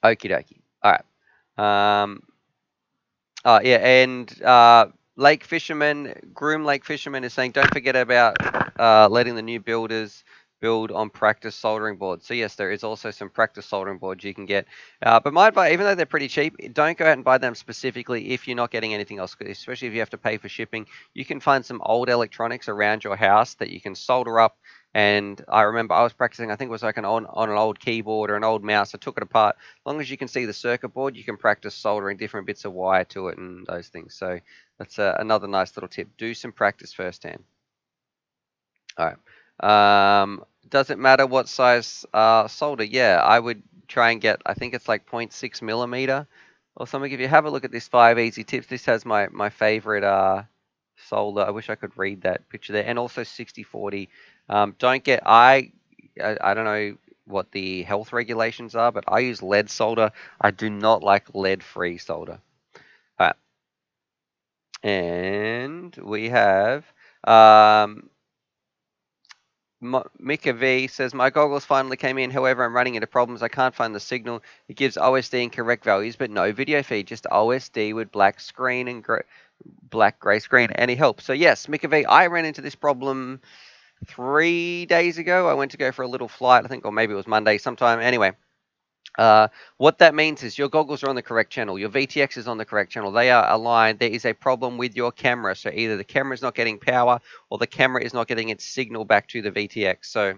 Okie dokie. All right. Oh, yeah, and Lake Fisherman, Groom Lake Fisherman is saying, don't forget about letting the new builders build on practice soldering boards. So yes, there is also some practice soldering boards you can get. But my advice, even though they're pretty cheap, don't go out and buy them specifically if you're not getting anything else, especially if you have to pay for shipping. You can find some old electronics around your house that you can solder up. And I remember I was practicing, I think it was like on an old keyboard or an old mouse. I took it apart. As long as you can see the circuit board, you can practice soldering different bits of wire to it and those things. So that's another nice little tip. Do some practice firsthand. All right. Does it matter what size solder? Yeah, I would try and get, I think it's like 0.6 millimeter or something. If you have a look at this 5 easy tips, this has my favorite solder. I wish I could read that picture there. And also 6040. Don't get, I don't know what the health regulations are, but I use lead solder. I do not like lead-free solder. All right. And we have Mika V says, my goggles finally came in. However, I'm running into problems. I can't find the signal. It gives OSD incorrect values, but no video feed, just OSD with black screen and black gray screen. Any help? So yes, Mika V, I ran into this problem 3 days ago. I went to go for a little flight, I think, or maybe it was Monday sometime. Anyway, What that means is your goggles are on the correct channel. Your VTX is on the correct channel. They are aligned. There is a problem with your camera. So either the camera is not getting power or the camera is not getting its signal back to the VTX. So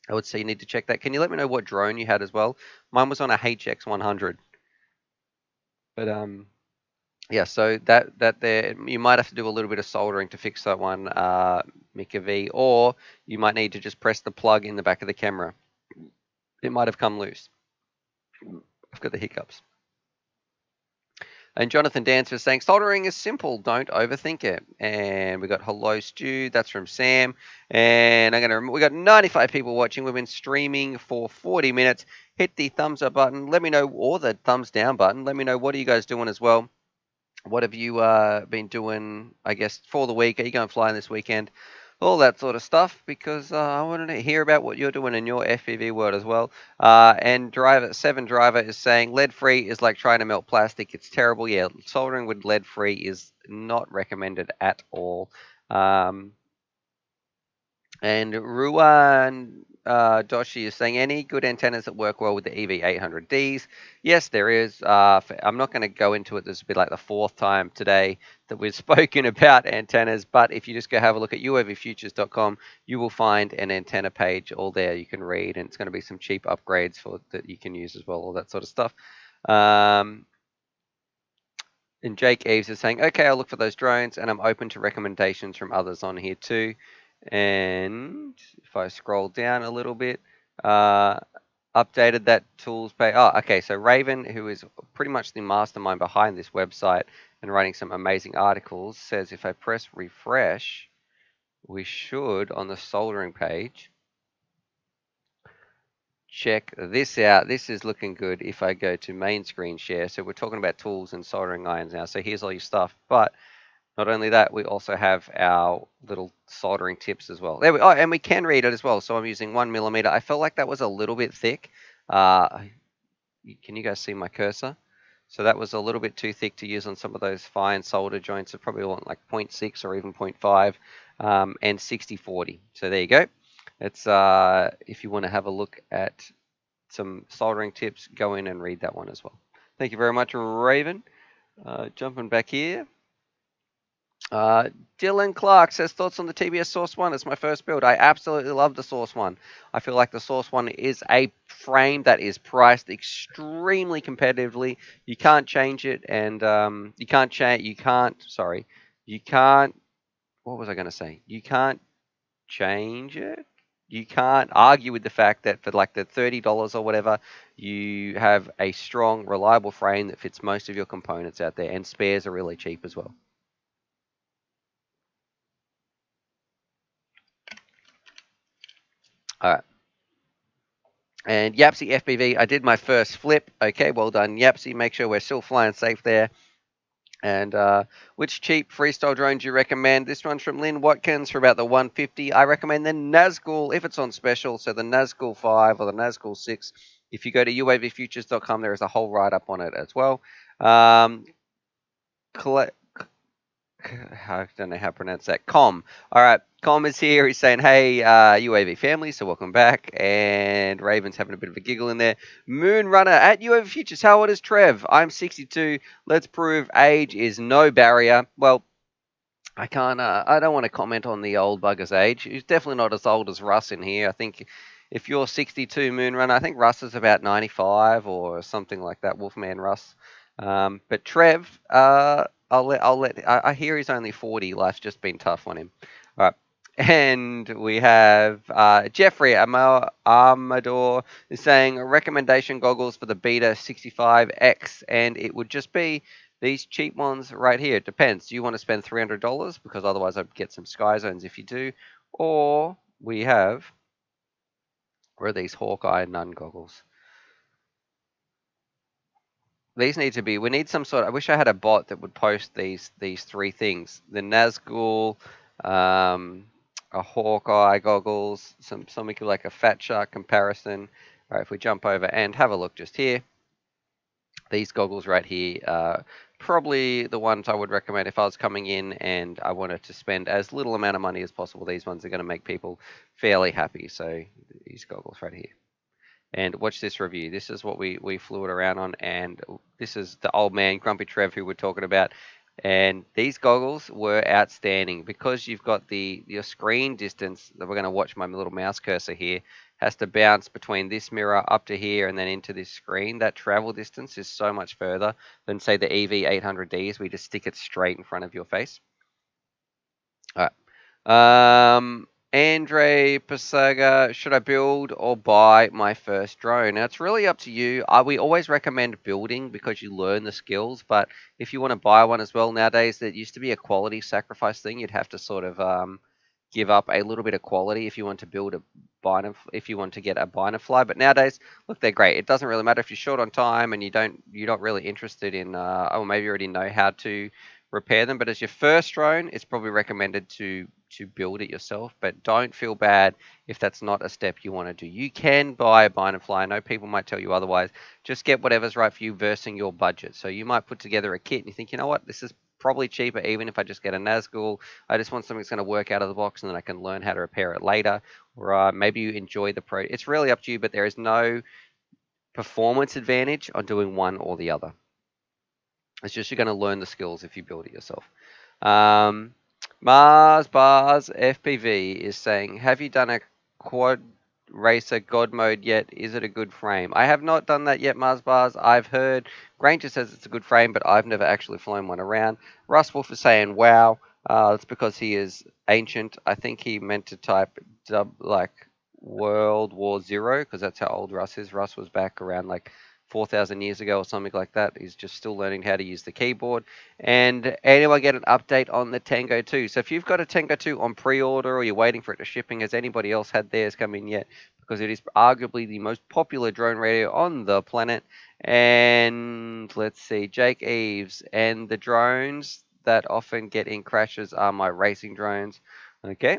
I would say you need to check that. Can you let me know what drone you had as well? Mine was on a HX100. But yeah, so that there, you might have to do a little bit of soldering to fix that one, Mika V, or you might need to just press the plug in the back of the camera. It might have come loose. I've got the hiccups. And Jonathan Dancer is saying, soldering is simple, don't overthink it. And we got Hello Stu, that's from Sam. And we got 95 people watching. We've been streaming for 40 minutes. Hit the thumbs up button. Let me know, or the thumbs down button. Let me know, what are you guys doing as well? What have you been doing, I guess, for the week? Are you going flying this weekend? All that sort of stuff, because I want to hear about what you're doing in your FPV world as well. And Seven Driver is saying lead-free is like trying to melt plastic. It's terrible. Yeah, soldering with lead-free is not recommended at all. And Ruan Doshi is saying, any good antennas that work well with the EV800Ds? Yes, there is. I'm not going to go into it. This will be like the fourth time today that we've spoken about antennas. But if you just go have a look at uavfutures.com, you will find an antenna page all there you can read. And it's going to be some cheap upgrades that you can use as well, all that sort of stuff. And Jake Eves is saying, okay, I'll look for those drones, and I'm open to recommendations from others on here too. And if I scroll down a little bit, updated that tools page. Oh, okay. So Raven, who is pretty much the mastermind behind this website and writing some amazing articles, says if I press refresh, we should, on the soldering page, check this out. This is looking good if I go to main screen share. So we're talking about tools and soldering irons now. So here's all your stuff. But not only that, we also have our little soldering tips as well. There we, oh, and we can read it as well. So I'm using 1mm. I felt like that was a little bit thick. Can you guys see my cursor? So that was a little bit too thick to use on some of those fine solder joints. I probably want like 0.6 or even 0.5 and 60/40. So there you go. It's if you want to have a look at some soldering tips, go in and read that one as well. Thank you very much, Raven. Jumping back here. Dylan Clark says, thoughts on the TBS Source 1? It's my first build. I absolutely love the Source 1. I feel like the Source 1 is a frame that is priced extremely competitively. You can't change it, and you can't, what was I going to say? You can't change it. You can't argue with the fact that for like the $30 or whatever, you have a strong, reliable frame that fits most of your components out there, and spares are really cheap as well. All right. And Yapsy FPV, I did my first flip. Okay, well done, Yapsy. Make sure we're still flying safe there. And which cheap freestyle drone do you recommend? This one's from Lynn Watkins for about the 150. I recommend the Nazgul if it's on special. So the Nazgul 5 or the Nazgul 6. If you go to uavfutures.com, there is a whole write-up on it as well. I don't know how to pronounce that. Com. All right. Com is here. He's saying, hey, UAV family, so welcome back. And Raven's having a bit of a giggle in there. Moon Runner at UAV Futures. How old is Trev? I'm 62. Let's prove age is no barrier. Well, I can't, I don't want to comment on the old bugger's age. He's definitely not as old as Russ in here. I think if you're 62 Moon Runner, I think Russ is about 95 or something like that, Wolfman Russ. But Trev, I hear he's only 40. Life's just been tough on him. All right. And we have Jeffrey Amador is saying recommendation goggles for the Beta 65X, and it would just be these cheap ones right here. It depends. Do you want to spend $300? Because otherwise I'd get some Skyzones if you do. Or we have, where are these Hawkeye Nun goggles? These need to be, we need some sort of, I wish I had a bot that would post these three things. The Nazgul, a Hawkeye goggles, something like a Fat Shark comparison. All right, if we jump over and have a look just here, these goggles right here, probably the ones I would recommend if I was coming in and I wanted to spend as little amount of money as possible. These ones are going to make people fairly happy. So these goggles right here. And watch this review. This is what we flew it around on, and this is the old man, Grumpy Trev, who we're talking about. And these goggles were outstanding because you've got your screen distance that we're going to watch. My little mouse cursor here has to bounce between this mirror up to here and then into this screen. That travel distance is so much further than, say, the EV800Ds. We just stick it straight in front of your face. All right. Andre Pasaga, should I build or buy my first drone? Now, it's really up to you. We always recommend building because you learn the skills, but if you want to buy one as well, nowadays, that used to be a quality sacrifice thing. You'd have to sort of give up a little bit of quality if you want to build a if you want to get a Binafly. But nowadays, look, they're great. It doesn't really matter if you're short on time and you're not really interested in, or maybe you already know how to repair them. But as your first drone, it's probably recommended to build it yourself. But don't feel bad if that's not a step you want to do. You can buy a Binafly. I know people might tell you otherwise. Just get whatever's right for you versus your budget. So you might put together a kit and you think, you know what, this is probably cheaper even if I just get a Nazgul. I just want something that's going to work out of the box and then I can learn how to repair it later. Or maybe you enjoy the pro. It's really up to you, but there is no performance advantage on doing one or the other. It's just you're going to learn the skills if you build it yourself. Mars Bars FPV is saying, have you done a quad racer God mode yet? Is it a good frame? I have not done that yet, Mars Bars. I've heard Granger says it's a good frame, but I've never actually flown one around. Russ Wolf is saying, wow. That's because he is ancient. I think he meant to type like World War Zero because that's how old Russ is. Russ was back around like 4,000 years ago or something like that. He's just still learning how to use the keyboard. And anyone get an update on the Tango 2? So if you've got a Tango 2 on pre-order or you're waiting for it to shipping, has anybody else had theirs come in yet? Because it is arguably the most popular drone radio on the planet. And let's see, Jake Eves, and the drones that often get in crashes are my racing drones. Okay.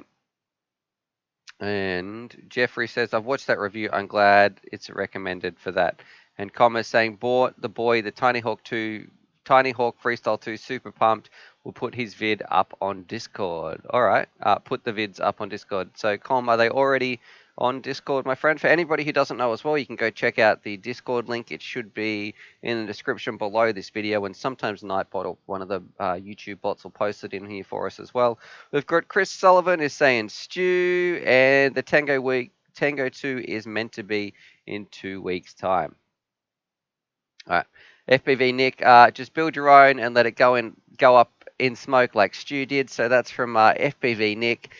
And Jeffrey says, I've watched that review. I'm glad it's recommended for that. And Commerce saying, bought the boy, the Tiny Hawk Freestyle 2, super pumped. We'll put his vid up on Discord. All right, put the vids up on Discord. So, Com, are they already on Discord, my friend? For anybody who doesn't know as well, you can go check out the Discord link. It should be in the description below this video, and sometimes Nightbot or one of the YouTube bots will post it in here for us as well. We've got Chris Sullivan is saying stew, and the Tango 2 is meant to be in 2 weeks' time. All right, FPV Nick, just build your own and let it go up in smoke like Stu did. So that's from FPV Nick,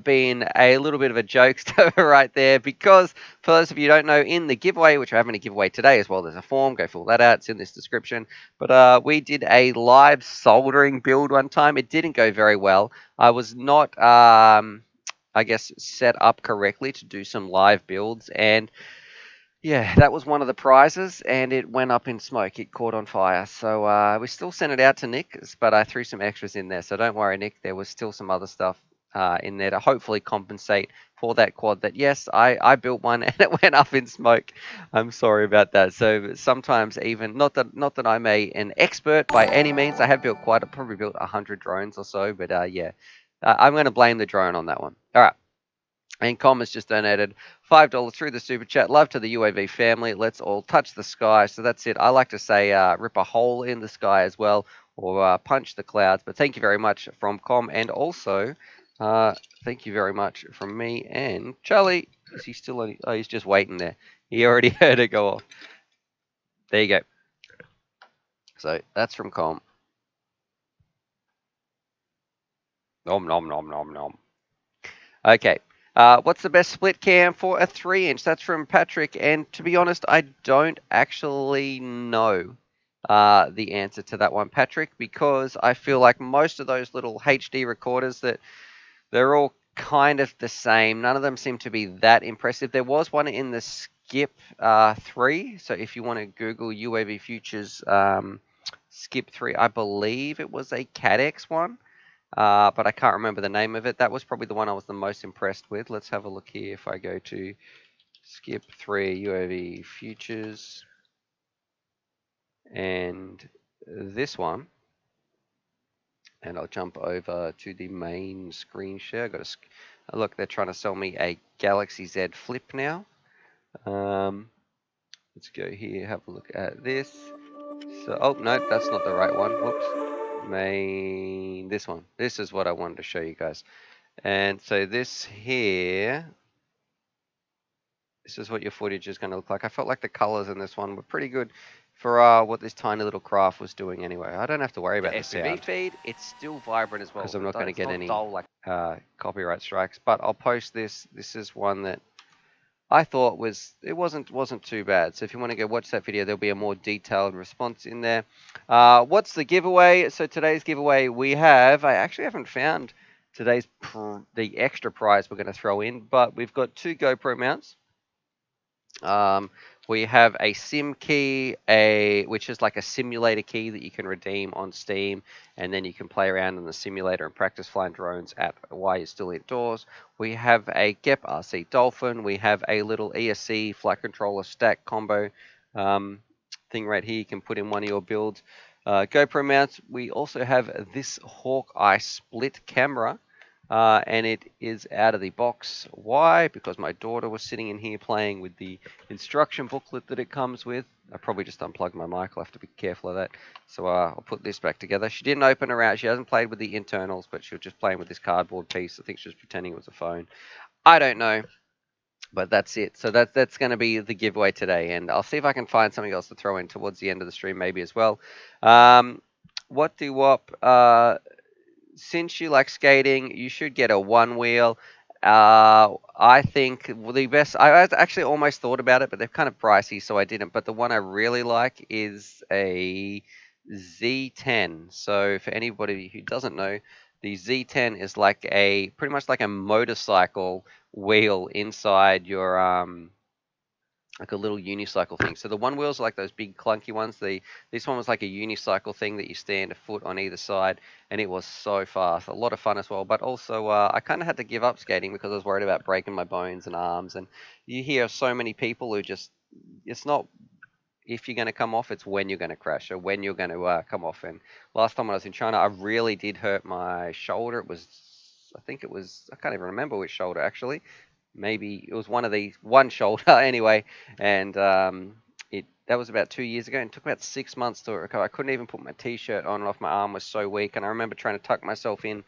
being a little bit of a jokester right there. Because for those of you who don't know, in the giveaway, which we're having a giveaway today as well, there's a form. Go fill that out. It's in this description. But we did a live soldering build one time. It didn't go very well. I was not, I guess, set up correctly to do some live builds, and yeah, that was one of the prizes, and it went up in smoke. It caught on fire. So we still sent it out to Nick, but I threw some extras in there. So don't worry, Nick. There was still some other stuff in there to hopefully compensate for that quad that, yes, I built one and it went up in smoke. I'm sorry about that. So sometimes even, not that I'm an expert by any means. I have built probably built 100 drones or so, but yeah, I'm going to blame the drone on that one. All right. And Com has just donated $5 through the super chat. Love to the UAV family. Let's all touch the sky. So that's it. I like to say rip a hole in the sky as well, or punch the clouds. But thank you very much from Com, and also thank you very much from me and Charlie. Is he still on? Oh, he's just waiting there. He already heard it go off. There you go. So that's from Com. Nom nom nom nom nom. Okay. What's the best split cam for a 3-inch? That's from Patrick. And to be honest, I don't actually know the answer to that one, Patrick, because I feel like most of those little HD recorders, that they're all kind of the same. None of them seem to be that impressive. There was one in the Skip 3. So if you want to Google UAV Futures Skip 3, I believe it was a CADX one. But I can't remember the name of it. That was probably the one I was the most impressed with. Let's have a look here. If I go to Skip 3 UAV Futures and this one, and I'll jump over to the main screen share. Look, they're trying to sell me a Galaxy Z Flip now. Let's go here, have a look at this. So, oh, no, that's not the right one. Whoops. This one. This is what I wanted to show you guys. And so this here, this is what your footage is going to look like. I felt like the colors in this one were pretty good for what this tiny little craft was doing anyway. I don't have to worry about the FPV sound feed, it's still vibrant as well. because I'm not going to get any dull like copyright strikes. But I'll post this. This is one that I thought wasn't too bad. So if you want to go watch that video, there'll be a more detailed response in there. What's the giveaway? So today's giveaway we have. I actually haven't found today's the extra prize we're going to throw in, but we've got 2 GoPro mounts. We have a sim key, which is like a simulator key that you can redeem on Steam, and then you can play around in the simulator and practice flying drones while you're still indoors. We have a GEP RC Dolphin. We have a little ESC flight controller stack combo thing right here. You can put in one of your builds. GoPro mounts. We also have this Hawkeye split camera. And it is out of the box. Why? Because my daughter was sitting in here playing with the instruction booklet that it comes with. I probably just unplugged my mic. I'll have to be careful of that. So I'll put this back together. She didn't open her out. She hasn't played with the internals, but she was just playing with this cardboard piece. I think she was pretending it was a phone. I don't know. But that's it. So that's going to be the giveaway today. And I'll see if I can find something else to throw in towards the end of the stream maybe as well. What do wop? Since you like skating, you should get a one wheel. I think the best. I actually almost thought about it, but they're kind of pricey, so I didn't. But the one I really like is a Z10. So for anybody who doesn't know, the Z10 is like pretty much like a motorcycle wheel inside your like a little unicycle thing. So the one wheels are like those big clunky ones. This one was like a unicycle thing that you stand a foot on either side, and it was so fast. A lot of fun as well. But also, I kind of had to give up skating because I was worried about breaking my bones and arms. And you hear so many people who it's not if you're going to come off, it's when you're going to crash or when you're going to come off. And last time when I was in China, I really did hurt my shoulder. I think it was, I can't even remember which shoulder actually. Maybe it was one shoulder anyway. And that was about 2 years ago, and it took about 6 months to recover. I couldn't even put my t-shirt on and off. My arm was so weak, and I remember trying to tuck myself in,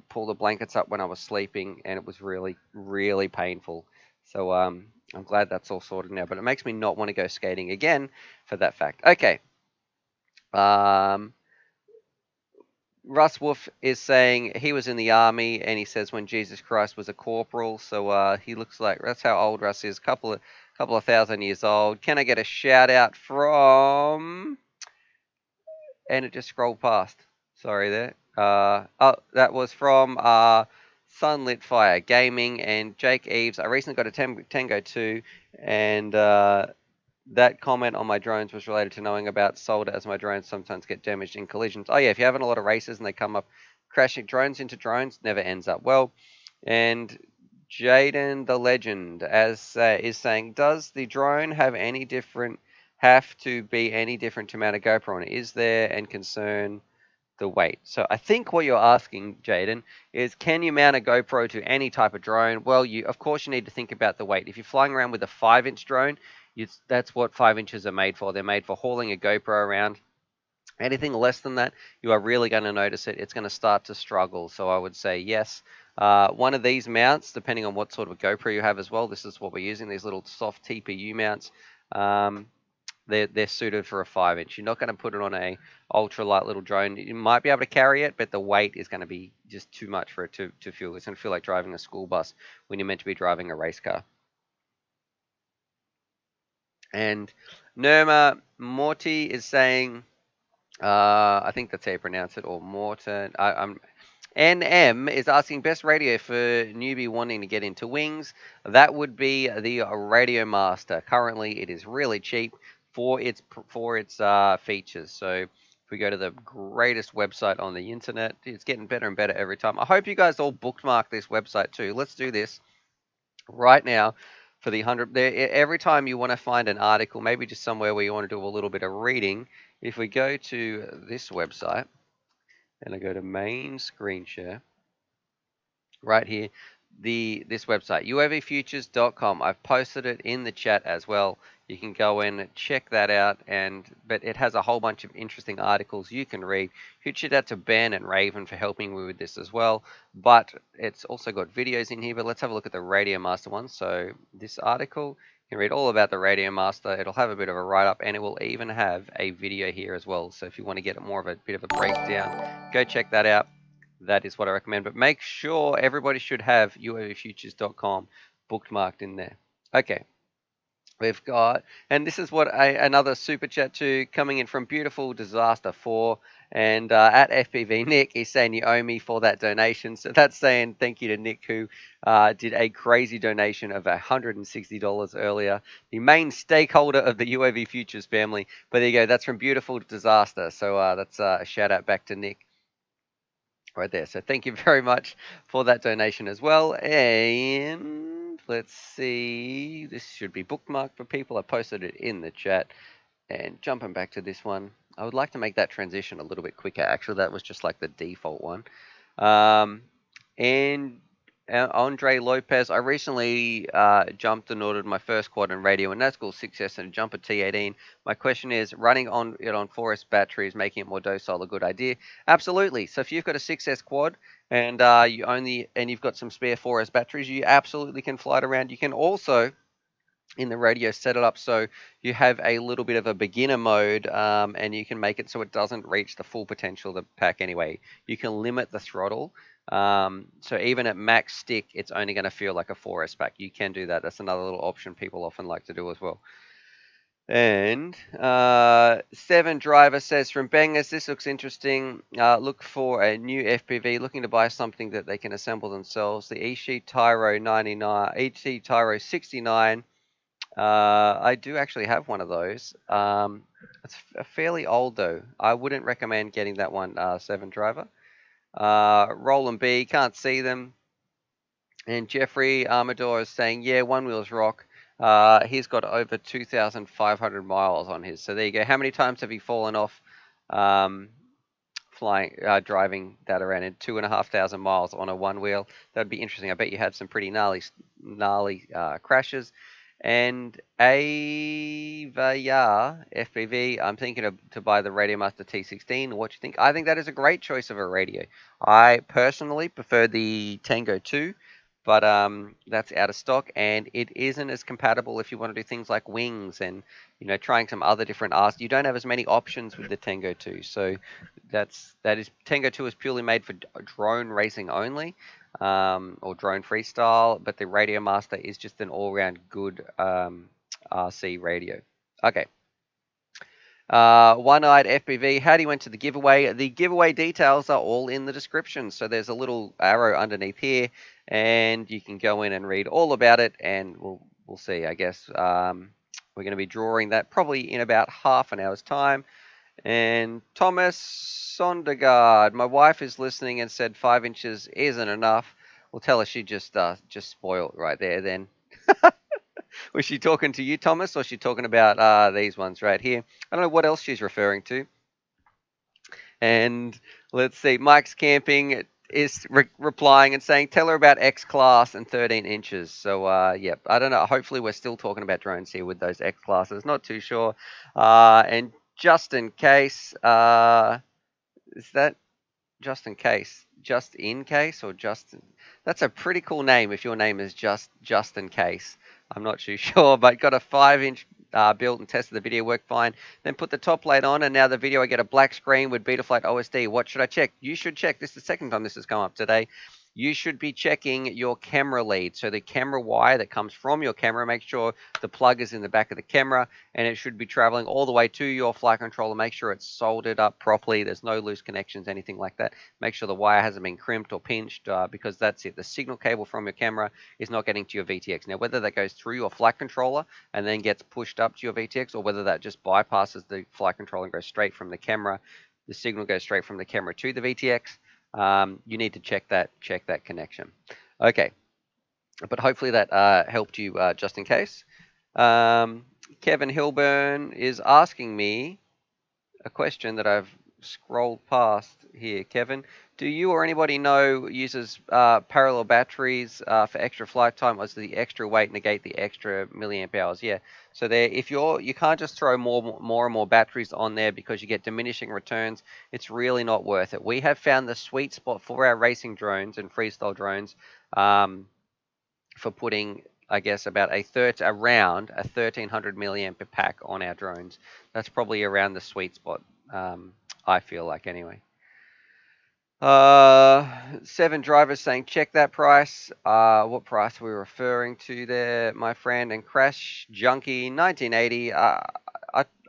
pull the blankets up when I was sleeping, and it was really, really painful. So I'm glad that's all sorted now, but it makes me not want to go skating again for that fact. Okay. Russ Wolf is saying he was in the army, and he says when Jesus Christ was a corporal. So he looks like that's how old Russ is. Couple of thousand years old. Can I get a shout out from? And it just scrolled past. Sorry there. That was from Sunlit Fire Gaming and Jake Eves. I recently got a Tango 2, and that comment on my drones was related to knowing about solder, as my drones sometimes get damaged in collisions. Oh yeah, if you're having a lot of races and they come up crashing drones into drones, never ends up well. And Jaden the Legend is saying, does the drone have to be any different to mount a GoPro on it? Is there and concern the weight? So I think what you're asking, Jaden, is can you mount a GoPro to any type of drone? Well, of course you need to think about the weight. If you're flying around with a 5-inch drone, that's what 5 inches are made for. They're made for hauling a GoPro around. Anything less than that, you are really going to notice it. It's going to start to struggle. So I would say yes. One of these mounts, depending on what sort of a GoPro you have as well, this is what we're using, these little soft TPU mounts. They're suited for a 5-inch. You're not going to put it on a ultralight little drone. You might be able to carry it, but the weight is going to be just too much for it to fuel. It's going to feel like driving a school bus when you're meant to be driving a race car. And Nirma Morty is saying, I think that's how you pronounce it, or Morton. NM is asking best radio for newbie wanting to get into wings. That would be the Radio Master. Currently, it is really cheap for its features. So if we go to the greatest website on the internet, it's getting better and better every time. I hope you guys all bookmark this website too. Let's do this right now. For the 100, every time you want to find an article, maybe just somewhere where you want to do a little bit of reading, if we go to this website and I go to main screen share, right here, this website, uavfutures.com. I've posted it in the chat as well. You can go in, check that out, but it has a whole bunch of interesting articles you can read. Huge shout out to Ben and Raven for helping me with this as well. But it's also got videos in here. But let's have a look at the Radio Master one. So this article, you can read all about the Radio Master. It'll have a bit of a write-up, and it will even have a video here as well. So if you want to get more of a bit of a breakdown, go check that out. That is what I recommend. But make sure everybody should have uavfutures.com bookmarked in there. Okay. We've got, and this is what another super chat to coming in from beautiful Disaster 4, and at FPV Nick, he's saying you owe me for that donation. So that's saying thank you to Nick, who did a crazy donation of $160 earlier, the main stakeholder of the UAV Futures family. But there you go, that's from beautiful Disaster. So that's a shout out back to Nick right there. So thank you very much for that donation as well. And let's see, this should be bookmarked for people. I posted it in the chat. And jumping back to this one, I would like to make that transition a little bit quicker. Actually, that was just like the default one. And Andre Lopez, I recently jumped and ordered my first quad and radio, and that's called 6S and a jumper T18. My question is, running on it on 4S batteries, making it more docile, a good idea? Absolutely. So if you've got a 6S quad and you've got some spare 4S batteries, you absolutely can fly it around. You can also, in the radio, set it up so you have a little bit of a beginner mode, and you can make it so it doesn't reach the full potential of the pack anyway. You can limit the throttle. So even at max stick, it's only going to feel like a 4S pack. You can do that. That's another little option people often like to do as well. And Seven Driver says, from Bangers, this looks interesting. Look for a new FPV, looking to buy something that they can assemble themselves. The Ishi Tyro 99, Ishi Tyro 69. I do actually have one of those. It's fairly old though. I wouldn't recommend getting that one, Seven Driver. Roland B, can't see them. And Jeffrey Amador is saying, yeah, one wheels rock. He's got over 2,500 miles on his. So there you go. How many times have you fallen off driving that around in 2,500 miles on a one wheel? That'd be interesting. I bet you had some pretty gnarly crashes. And Avaya FPV, I'm thinking to buy the Radio Master T16. What do you think? I think that is a great choice of a radio. I personally prefer the Tango 2, but that's out of stock, and it isn't as compatible if you want to do things like wings and trying some other different arts. You don't have as many options with the Tango 2, so Tango 2 is purely made for drone racing only. Or drone freestyle, but the Radio Master is just an all-round good RC radio. Okay. One-Eyed FPV, how do you went to the giveaway? The giveaway details are all in the description, so there's a little arrow underneath here, and you can go in and read all about it, and we'll see. I guess we're going to be drawing that probably in about half an hour's time. And Thomas Sondergaard, my wife is listening and said 5 inches isn't enough. We'll tell her she just spoiled right there then. Was she talking to you, Thomas, or was she talking about these ones right here? I don't know what else she's referring to. And let's see, Mike's Camping is replying and saying, tell her about X class and 13 inches. So, yeah, I don't know. Hopefully we're still talking about drones here with those X classes. Not too sure. And just in case, is that just in case? Just in case or just? That's a pretty cool name if your name is just in case. I'm not too sure, but got a 5-inch built and tested the video, worked fine. Then put the top plate on, and now the video I get a black screen with Betaflight OSD. What should I check? You should check. This is the second time this has come up today. You should be checking your camera lead. So the camera wire that comes from your camera, make sure the plug is in the back of the camera, and it should be traveling all the way to your flight controller. Make sure it's soldered up properly. There's no loose connections, anything like that. Make sure the wire hasn't been crimped or pinched, because that's it. The signal cable from your camera is not getting to your VTX. Now, whether that goes through your flight controller and then gets pushed up to your VTX, or whether that just bypasses the flight controller and goes straight from the camera, the signal goes straight from the camera to the VTX. You need to check that connection. Okay, but hopefully that helped you just in case. Kevin Hilburn is asking me a question that I've scrolled past here. Kevin, Do you or anybody know uses parallel batteries for extra flight time? Or does the extra weight negate the extra milliamp hours? Yeah. So there, if you can't just throw more and more batteries on there because you get diminishing returns. It's really not worth it. We have found the sweet spot for our racing drones and freestyle drones for putting, I guess, around a 1300 milliamp pack on our drones. That's probably around the sweet spot. I feel like anyway. 7 drivers saying check that price. What price are we referring to there, my friend? And Crash Junkie 1980.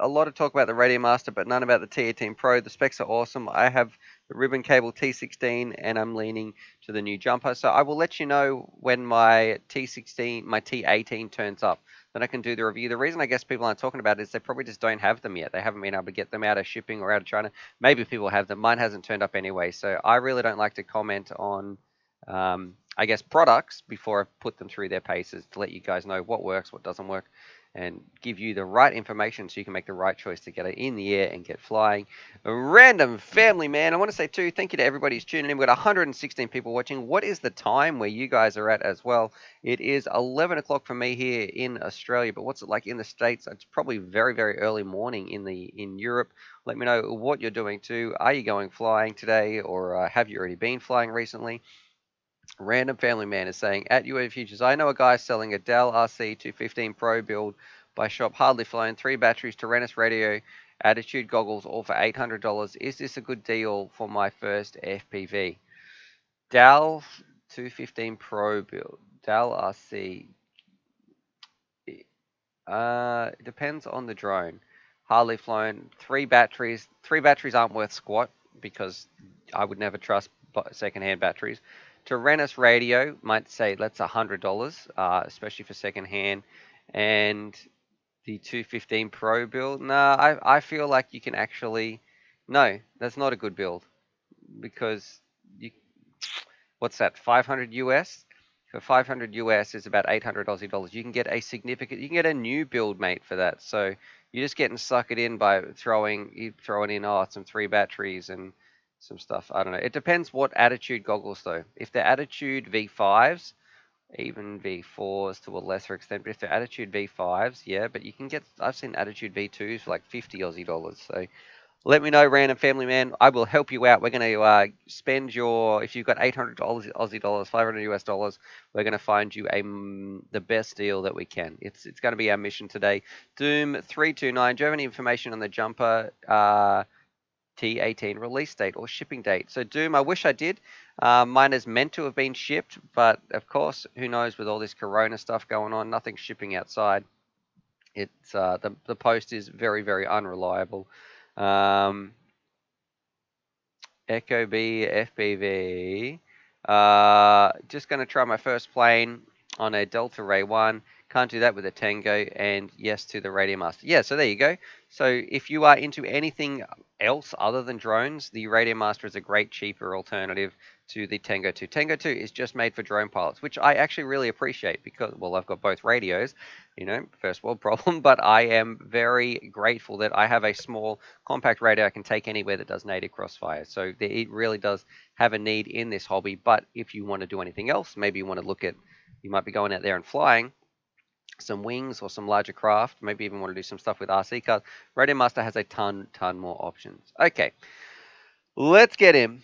A lot of talk about the Radio Master, but none about the T18 Pro. The specs are awesome. I have the ribbon cable T16, and I'm leaning to the new jumper. So I will let you know when my T18 turns up. Then I can do the review. The reason I guess people aren't talking about it is they probably just don't have them yet. They haven't been able to get them out of shipping or out of China. Maybe people have them. Mine hasn't turned up anyway. So I really don't like to comment on, I guess, products before I put them through their paces to let you guys know what works, what doesn't work, and give you the right information so you can make the right choice to get it in the air and get flying. A random family, man. I want to say too, thank you to everybody who's tuning in. We've got 116 people watching. What is the time where you guys are at as well? It is 11 o'clock for me here in Australia, but what's it like in the States? It's probably very, very early morning in Europe. Let me know what you're doing too. Are you going flying today, or have you already been flying recently? Random family man is saying, at UAV Futures, I know a guy selling a Dell RC 215 Pro build by shop, hardly flown, 3 batteries, Tyrannus radio, attitude goggles, all for $800. Is this a good deal for my first FPV? Dell 215 Pro build, Dell RC. It depends on the drone. Hardly flown, 3 batteries. 3 batteries aren't worth squat because I would never trust secondhand batteries. Tyrannus radio might say that's $100, especially for secondhand. And the 215 Pro build, nah, I feel like you can actually, no, that's not a good build because you, what's that, 500 US? For 500 US is about 800 Aussie dollars. You can get you can get a new build mate for that. So you're just getting suckered in by throwing in some 3 batteries and some stuff. I don't know. It depends what attitude goggles though. If they're attitude V5s, even V4s to a lesser extent, but if they're attitude V5s, yeah, but you can get, I've seen attitude V2s for like 50 Aussie dollars. So let me know, random family man. I will help you out. We're going to spend if you've got $800 Aussie dollars, 500 US dollars, we're going to find you the best deal that we can. It's going to be our mission today. Doom329, do you have any information on the jumper T18 release date or shipping date? So Doom, I wish I did. Mine is meant to have been shipped, but of course, who knows with all this Corona stuff going on, nothing's shipping outside. It's the post is very, very unreliable. Echo B FPV. Just going to try my first plane on a Delta Ray 1. Can't do that with a Tango, and yes to the Radio Master. Yeah, so there you go. So if you are into anything else other than drones, the Radio Master is a great, cheaper alternative to the Tango 2. Tango 2 is just made for drone pilots, which I actually really appreciate because, well, I've got both radios, first world problem, but I am very grateful that I have a small compact radio I can take anywhere that does native crossfire. So it really does have a need in this hobby, but if you want to do anything else, maybe you want to look at, you might be going out there and flying some wings or some larger craft, maybe even want to do some stuff with RC cars, Radio Master has a ton more options. Okay, let's get him.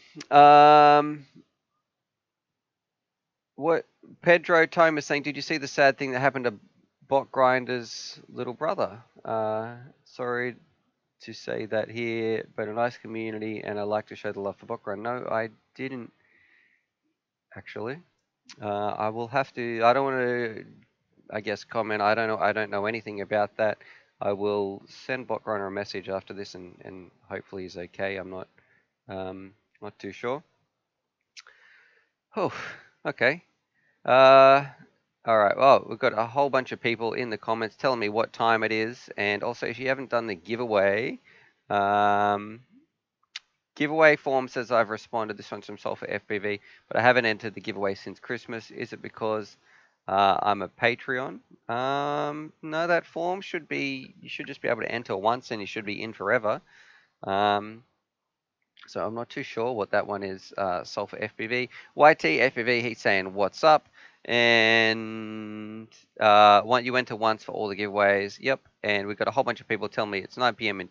What Pedro Tome is saying, did you see the sad thing that happened to Bot Grinder's little brother? Sorry to say that here, but a nice community, and I like to show the love for Bot Grinder. No, I didn't actually. I will have to, I don't want to, I guess, comment. I don't know anything about that. I will send Bot Grinder a message after this, and hopefully he's okay. I'm not too sure. Oh, okay. All right. Well, we've got a whole bunch of people in the comments telling me what time it is, and also if you haven't done the giveaway, giveaway form says I've responded. This one's from Sulfur FPV, but I haven't entered the giveaway since Christmas. Is it because I'm a Patreon? No, that form should be, you should just be able to enter once and you should be in forever. So I'm not too sure what that one is. Sulfur FPV. YT FPV, he's saying what's up. And you went to once for all the giveaways. Yep. And we've got a whole bunch of people telling me it's 9 p.m. in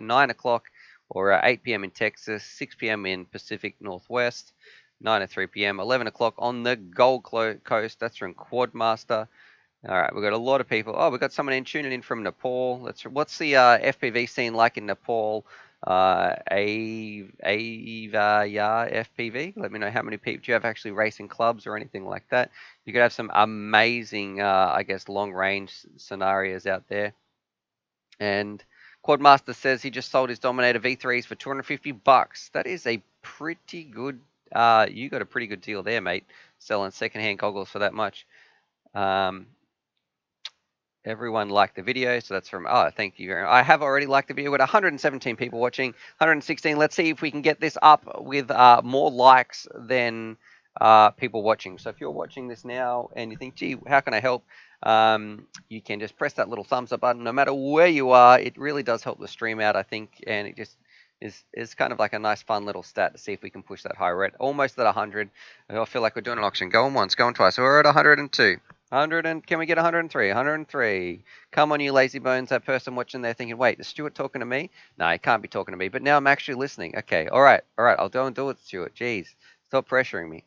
9 o'clock or 8 p.m. in Texas, 6 p.m. in Pacific Northwest, 9 to 3 p.m., 11 o'clock on the Gold Coast. That's from Quadmaster. All right, we've got a lot of people. Oh, we've got someone tuning in from Nepal. What's the FPV scene like in Nepal? FPV. Let me know how many people do you have actually racing clubs or anything like that. You could have some amazing, I guess, long range scenarios out there. And Quadmaster says he just sold his Dominator V3s for $250. That is a pretty good. You got a pretty good deal there, mate. Selling secondhand goggles for that much. Everyone liked the video, so that's from, thank you very much. I have already liked the video. We've got 117 people watching, 116. Let's see if we can get this up with more likes than people watching. So if you're watching this now and you think, gee, how can I help? You can just press that little thumbs up button no matter where you are. It really does help the stream out, I think, and it just is kind of like a nice fun little stat to see if we can push that higher. We're almost at 100. I feel like we're doing an auction. Going once, going twice. So we're at 102. 100 and can we get 103? 103. Come on, you lazy bones. That person watching there thinking, wait, is Stuart talking to me? No, he can't be talking to me. But now I'm actually listening. Okay, all right. I'll go and do it, Stuart. Jeez, stop pressuring me.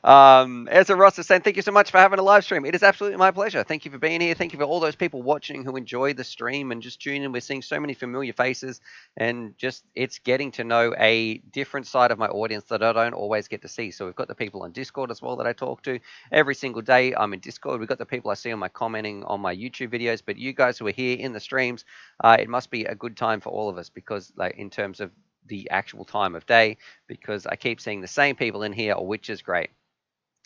Ezra Ross is saying, thank you so much for having a live stream. It is absolutely my pleasure. Thank you for being here. Thank you for all those people watching who enjoy the stream and just tune in. We're seeing so many familiar faces and just it's getting to know a different side of my audience that I don't always get to see. So we've got the people on Discord as well that I talk to every single day. I'm in Discord. We've got the people I see on my commenting on my YouTube videos, but you guys who are here in the streams, it must be a good time for all of us because like in terms of the actual time of day, because I keep seeing the same people in here, which is great.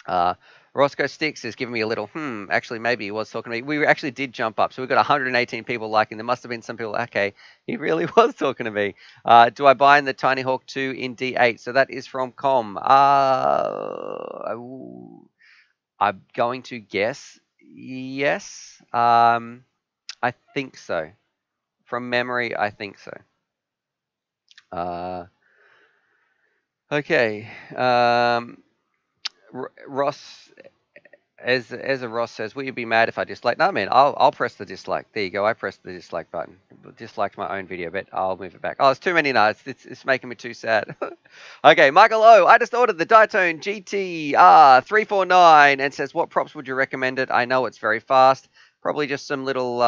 Roscoe Sticks is giving me a little, actually, maybe he was talking to me. We actually did jump up. So we've got 118 people liking. There must have been some people, okay, he really was talking to me. Do I buy in the Tiny Hawk 2 in D8? So that is from Com. I'm going to guess yes. I think so. From memory, I think so. Okay. Ross, as a Ross says, will you be mad if I dislike? No, man, I'll press the dislike. There you go. I pressed the dislike button. Disliked my own video, but I'll move it back. Oh, it's too many now. It's making me too sad. Okay, Michael O. I just ordered the Diatone GT 349 and says, what props would you recommend it? I know it's very fast. Probably just some little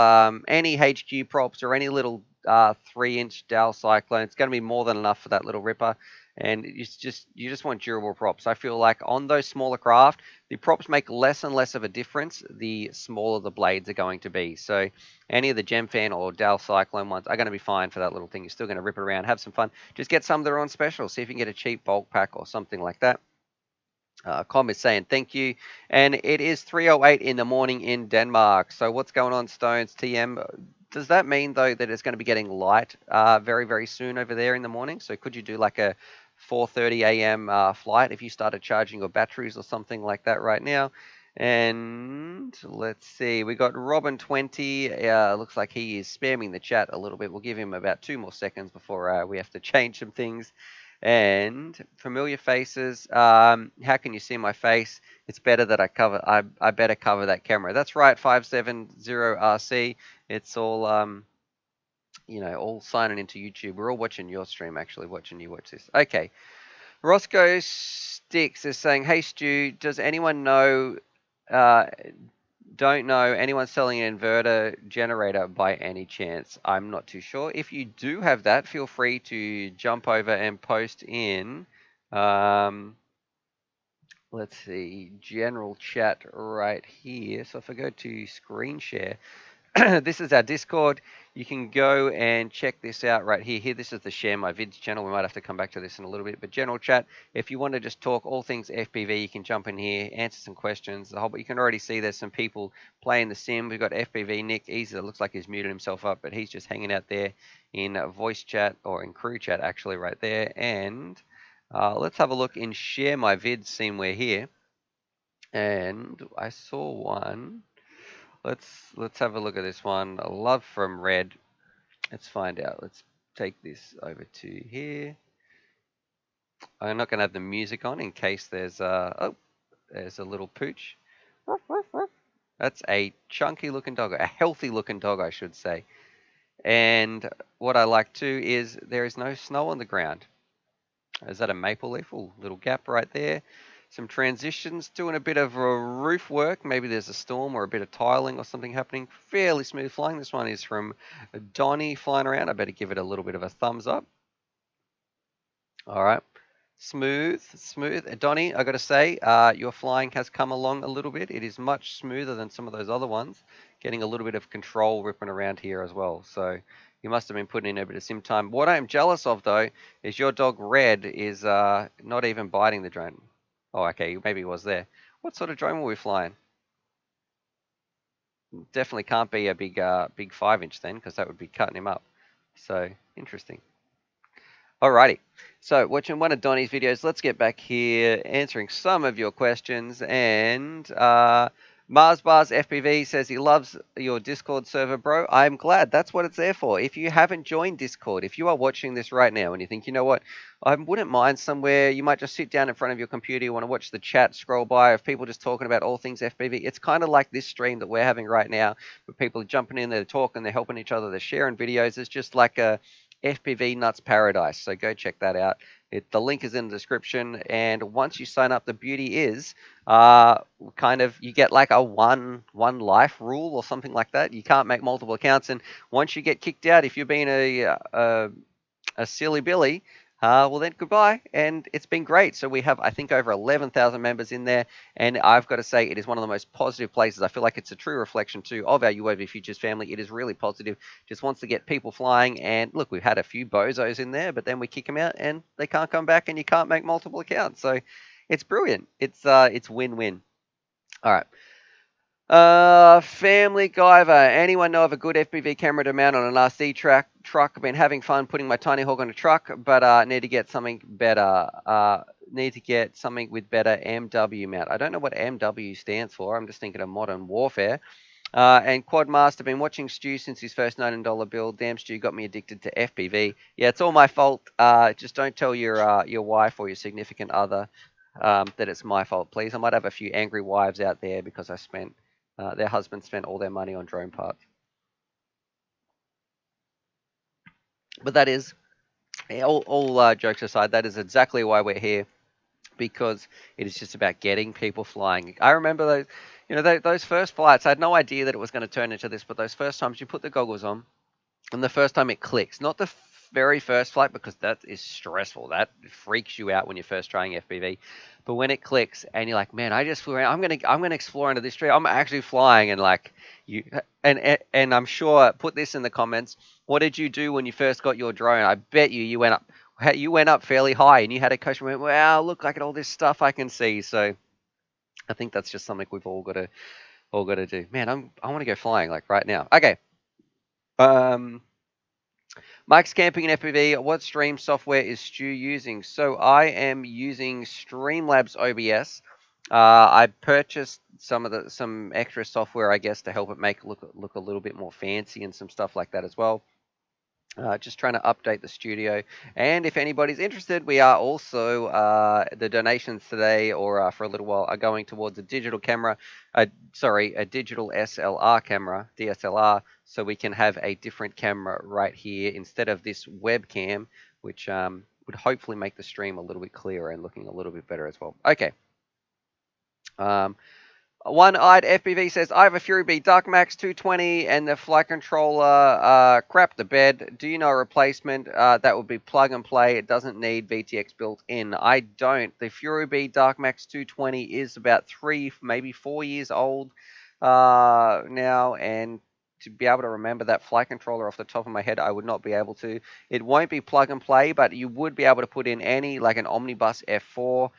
any HQ props or any little 3-inch Dow Cyclone. It's going to be more than enough for that little ripper. And you just want durable props. I feel like on those smaller craft, the props make less and less of a difference the smaller the blades are going to be. So any of the Gemfan or Dow Cyclone ones are going to be fine for that little thing. You're still going to rip it around, have some fun. Just get some that are on special. See if you can get a cheap bulk pack or something like that. Com is saying thank you. And it is 3:08 in the morning in Denmark. So what's going on, Stones TM? Does that mean, though, that it's going to be getting light very, very soon over there in the morning? So could you do like a 4:30 a.m. Flight if you started charging your batteries or something like that right now? And let's see, we got Robin20. Looks like he is spamming the chat a little bit. We'll give him about 2 more seconds before we have to change some things. And familiar faces. How can you see my face? It's better that I better cover that camera. That's right, 570RC. It's all all signing into YouTube. We're all watching your stream, actually, watching you watch this. Okay. Roscoe Sticks is saying, hey, Stu, does anyone know, don't know anyone selling an inverter generator by any chance? I'm not too sure. If you do have that, feel free to jump over and post in, let's see, general chat right here. So if I go to screen share, this is our Discord. You can go and check this out right here. This is the Share My Vids channel. We might have to come back to this in a little bit. But general chat, if you want to just talk all things FPV, you can jump in here, answer some questions. But you can already see there's some people playing the sim. We've got FPV Nick. It looks like he's muted himself up, but he's just hanging out there in voice chat or in crew chat, actually, right there. And let's have a look in Share My Vids scene. We're here. And I saw one. Let's have a look at this one. A love from Red. Let's find out. Let's take this over to here. I'm not going to have the music on in case there's there's a little pooch. That's a chunky looking dog, a healthy looking dog, I should say. And what I like too is there is no snow on the ground. Is that a maple leaf? Ooh, little gap right there. Some transitions, doing a bit of roof work. Maybe there's a storm or a bit of tiling or something happening. Fairly smooth flying. This one is from Donnie flying around. I better give it a little bit of a thumbs up. All right. Smooth, smooth. Donnie, I got to say, your flying has come along a little bit. It is much smoother than some of those other ones. Getting a little bit of control ripping around here as well. So you must have been putting in a bit of sim time. What I am jealous of, though, is your dog Red is not even biting the drone. Oh, okay, maybe he was there. What sort of drone were we flying? Definitely can't be a big 5-inch then, because that would be cutting him up. So interesting. Alrighty, so watching one of Donnie's videos, let's get back here answering some of your questions. And Mars Bars FPV says he loves your Discord server, bro. I'm glad. That's what it's there for. If you haven't joined Discord, if you are watching this right now and you think, you know what, I wouldn't mind somewhere, you might just sit down in front of your computer, you want to watch the chat scroll by of people just talking about all things FPV. It's kind of like this stream that we're having right now, where people are jumping in, they're talking, they're helping each other, they're sharing videos. It's just like a FPV Nuts Paradise, so go check that out. The link is in the description, and once you sign up, the beauty is you get like a one life rule or something like that. You can't make multiple accounts, and once you get kicked out, if you're being a silly Billy, well then goodbye, and it's been great. So we have, I think, over 11,000 members in there, and I've got to say it is one of the most positive places. I feel like it's a true reflection too of our UAV Futures family. It is really positive, just wants to get people flying. And look, we've had a few bozos in there, but then we kick them out and they can't come back, and you can't make multiple accounts. So it's brilliant. It's win-win. All right. Family Guyver. Anyone know of a good FPV camera to mount on an RC truck? I've been having fun putting my tiny hawk on a truck, but need to get something better. Need to get something with better MW mount. I don't know what MW stands for. I'm just thinking of Modern Warfare. And Quadmaster, been watching Stu since his first $19 build. Damn, Stu got me addicted to FPV. Yeah, it's all my fault. Just don't tell your wife or your significant other that it's my fault, please. I might have a few angry wives out there because I spent their husbands spent all their money on drone parts. But that is, all jokes aside, that is exactly why we're here, because it is just about getting people flying. I remember those first flights. I had no idea that it was going to turn into this, but those first times you put the goggles on, and the first time it clicks, not the very first flight, because that is stressful. That freaks you out when you're first trying FPV. But when it clicks and you're like, man, I just flew around. I'm gonna explore into this tree. I'm actually flying, and like and I'm sure, put this in the comments. What did you do when you first got your drone? I bet you went up fairly high, and you had a coach and went, wow, look, I got all this stuff I can see. So I think that's just something we've all got to do. Man, I want to go flying like right now. Okay. Mike's Camping in FPV. What stream software is Stu using? So I am using Streamlabs OBS. I purchased some extra software, I guess, to help it make it look a little bit more fancy and some stuff like that as well. Just trying to update the studio. And if anybody's interested, we are also, the donations today or for a little while are going towards a digital camera, a digital SLR camera, DSLR, so we can have a different camera right here instead of this webcam, which would hopefully make the stream a little bit clearer and looking a little bit better as well. Okay. One-Eyed FPV says, I have a Fury B Dark Max 220 and the flight controller crap the bed. Do you know a replacement that would be plug and play? It doesn't need VTX built in. I don't. The Fury B Dark Max 220 is about 3, maybe 4 years old now, and to be able to remember that flight controller off the top of my head, I would not be able to. It won't be plug and play, but you would be able to put in any, like an Omnibus F4.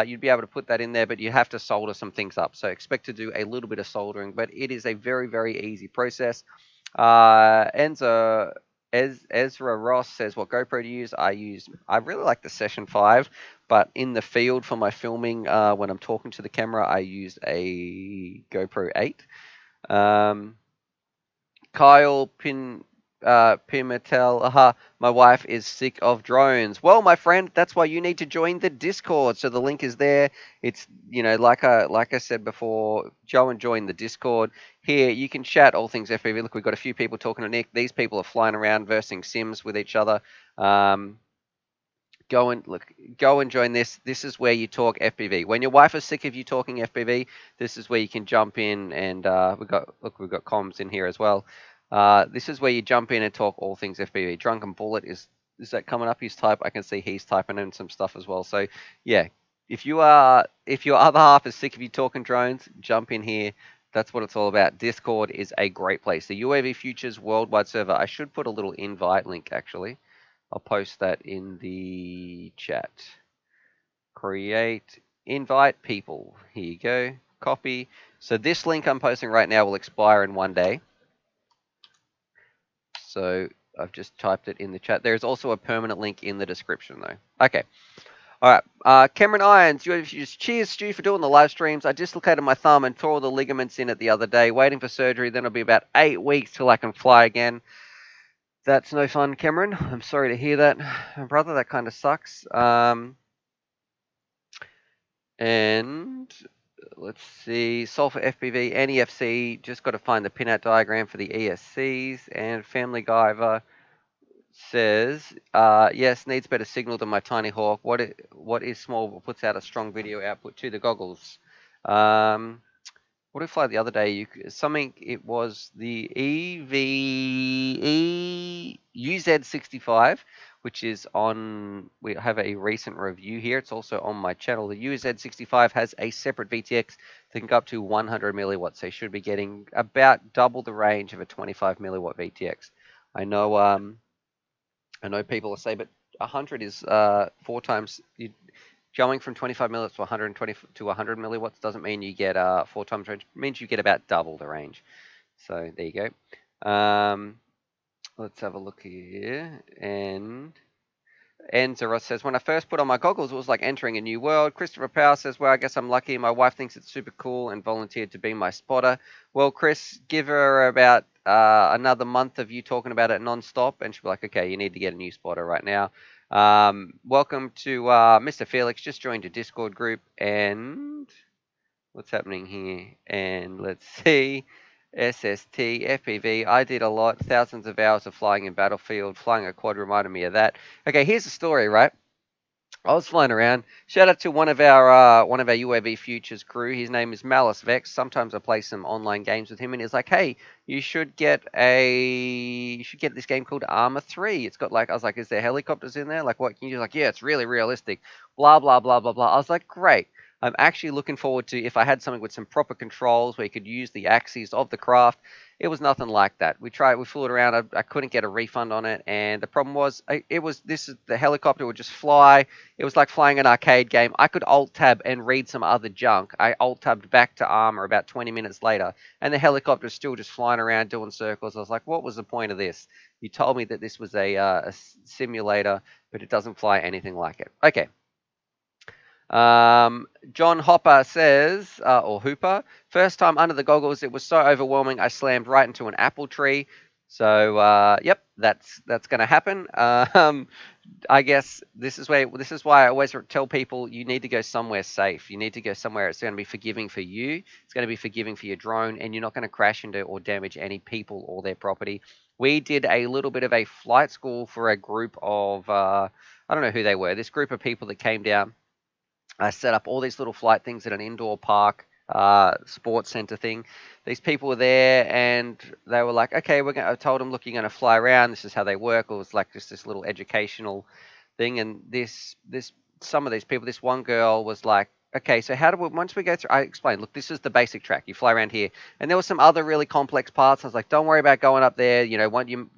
You'd be able to put that in there, but you have to solder some things up. So expect to do a little bit of soldering, but it is a very, very easy process. Ezra Ross says, what GoPro to use? I really like the Session 5, but in the field for my filming, when I'm talking to the camera, I use a GoPro 8. Kyle Pimatel, my wife is sick of drones. Well, my friend, that's why you need to join the Discord. So the link is there. It's, you know, like I said before, go and join the Discord. Here you can chat all things FPV. Look, we've got a few people talking to Nick. These people are flying around versing sims with each other. Go and join this. This is where you talk FPV. When your wife is sick of you talking FPV, this is where you can jump in, and we've got comms in here as well. This is where you jump in and talk all things FPV. Drunken Bullet is that coming up? His type. I can see he's typing in some stuff as well. So yeah, if your other half is sick of you talking drones, jump in here. That's what it's all about. Discord is a great place. The UAV Futures Worldwide server. I should put a little invite link actually. I'll post that in the chat. Create, invite people. Here you go. Copy. So this link I'm posting right now will expire in 1 day. So I've just typed it in the chat. There's also a permanent link in the description though. Okay. All right. Cameron Irons, cheers, Stu, for doing the live streams. I dislocated my thumb and tore the ligaments in it the other day. Waiting for surgery. Then it'll be about 8 weeks till I can fly again. That's no fun, Cameron. I'm sorry to hear that, brother. That kind of sucks. And let's see. Sulfur FPV, NEFC. Just got to find the pinout diagram for the ESCs. And Family Guyver says, yes, needs better signal than my Tiny Hawk. What is small puts out a strong video output to the goggles. What did I fly the other day? It was the UZ65, which is on. We have a recent review here. It's also on my channel. The UZ65 has a separate VTX that can go up to 100 milliwatts. So you should be getting about double the range of a 25 milliwatt VTX. I know people will say, but 100 is 4 times. Going from 25 milliwatts to 120 to 100 milliwatts doesn't mean you get 4 times range. It means you get about double the range. So there you go. Let's have a look here. And Zeros says, when I first put on my goggles, it was like entering a new world. Christopher Power says, well, I guess I'm lucky. My wife thinks it's super cool and volunteered to be my spotter. Well, Chris, give her about another month of you talking about it non-stop, and she'll be like, okay, you need to get a new spotter right now. Welcome to Mr. Felix. Just joined a Discord group, and what's happening here? And let's see. SST, FPV, I did a lot, thousands of hours of flying in Battlefield. Flying a quad reminded me of that. Okay, here's the story, right? I was flying around. Shout out to one of our UAV Futures crew. His name is Malice Vex. Sometimes I play some online games with him, and he's like, "Hey, you should get this game called Arma 3. It's got like," I was like, "Is there helicopters in there? Like, what can you do?" Like, "Yeah, it's really realistic." Blah blah blah blah blah. I was like, "Great." I'm actually looking forward to if I had something with some proper controls where you could use the axes of the craft. It was nothing like that. We flew it around. I couldn't get a refund on it, and the problem was, the helicopter would just fly. It was like flying an arcade game. I could alt-tab and read some other junk. I alt-tabbed back to Armor about 20 minutes later, and the helicopter's still just flying around doing circles. I was like, what was the point of this? You told me that this was a simulator, but it doesn't fly anything like it. Okay. John Hopper says, or Hooper, first time under the goggles, it was so overwhelming, I slammed right into an apple tree. So, yep, that's going to happen. I guess this is why I always tell people you need to go somewhere safe. You need to go somewhere it's going to be forgiving for you. It's going to be forgiving for your drone, and you're not going to crash into or damage any people or their property. We did a little bit of a flight school for a group of, I don't know who they were, this group of people that came down. I set up all these little flight things at an indoor park, sports center thing. These people were there, and they were like, okay, I told them, look, you're going to fly around. This is how they work. It was like just this little educational thing. And some of these people, this one girl was like, okay, so once we go through, I explained, look, this is the basic track. You fly around here. And there were some other really complex parts. I was like, don't worry about going up there. You know,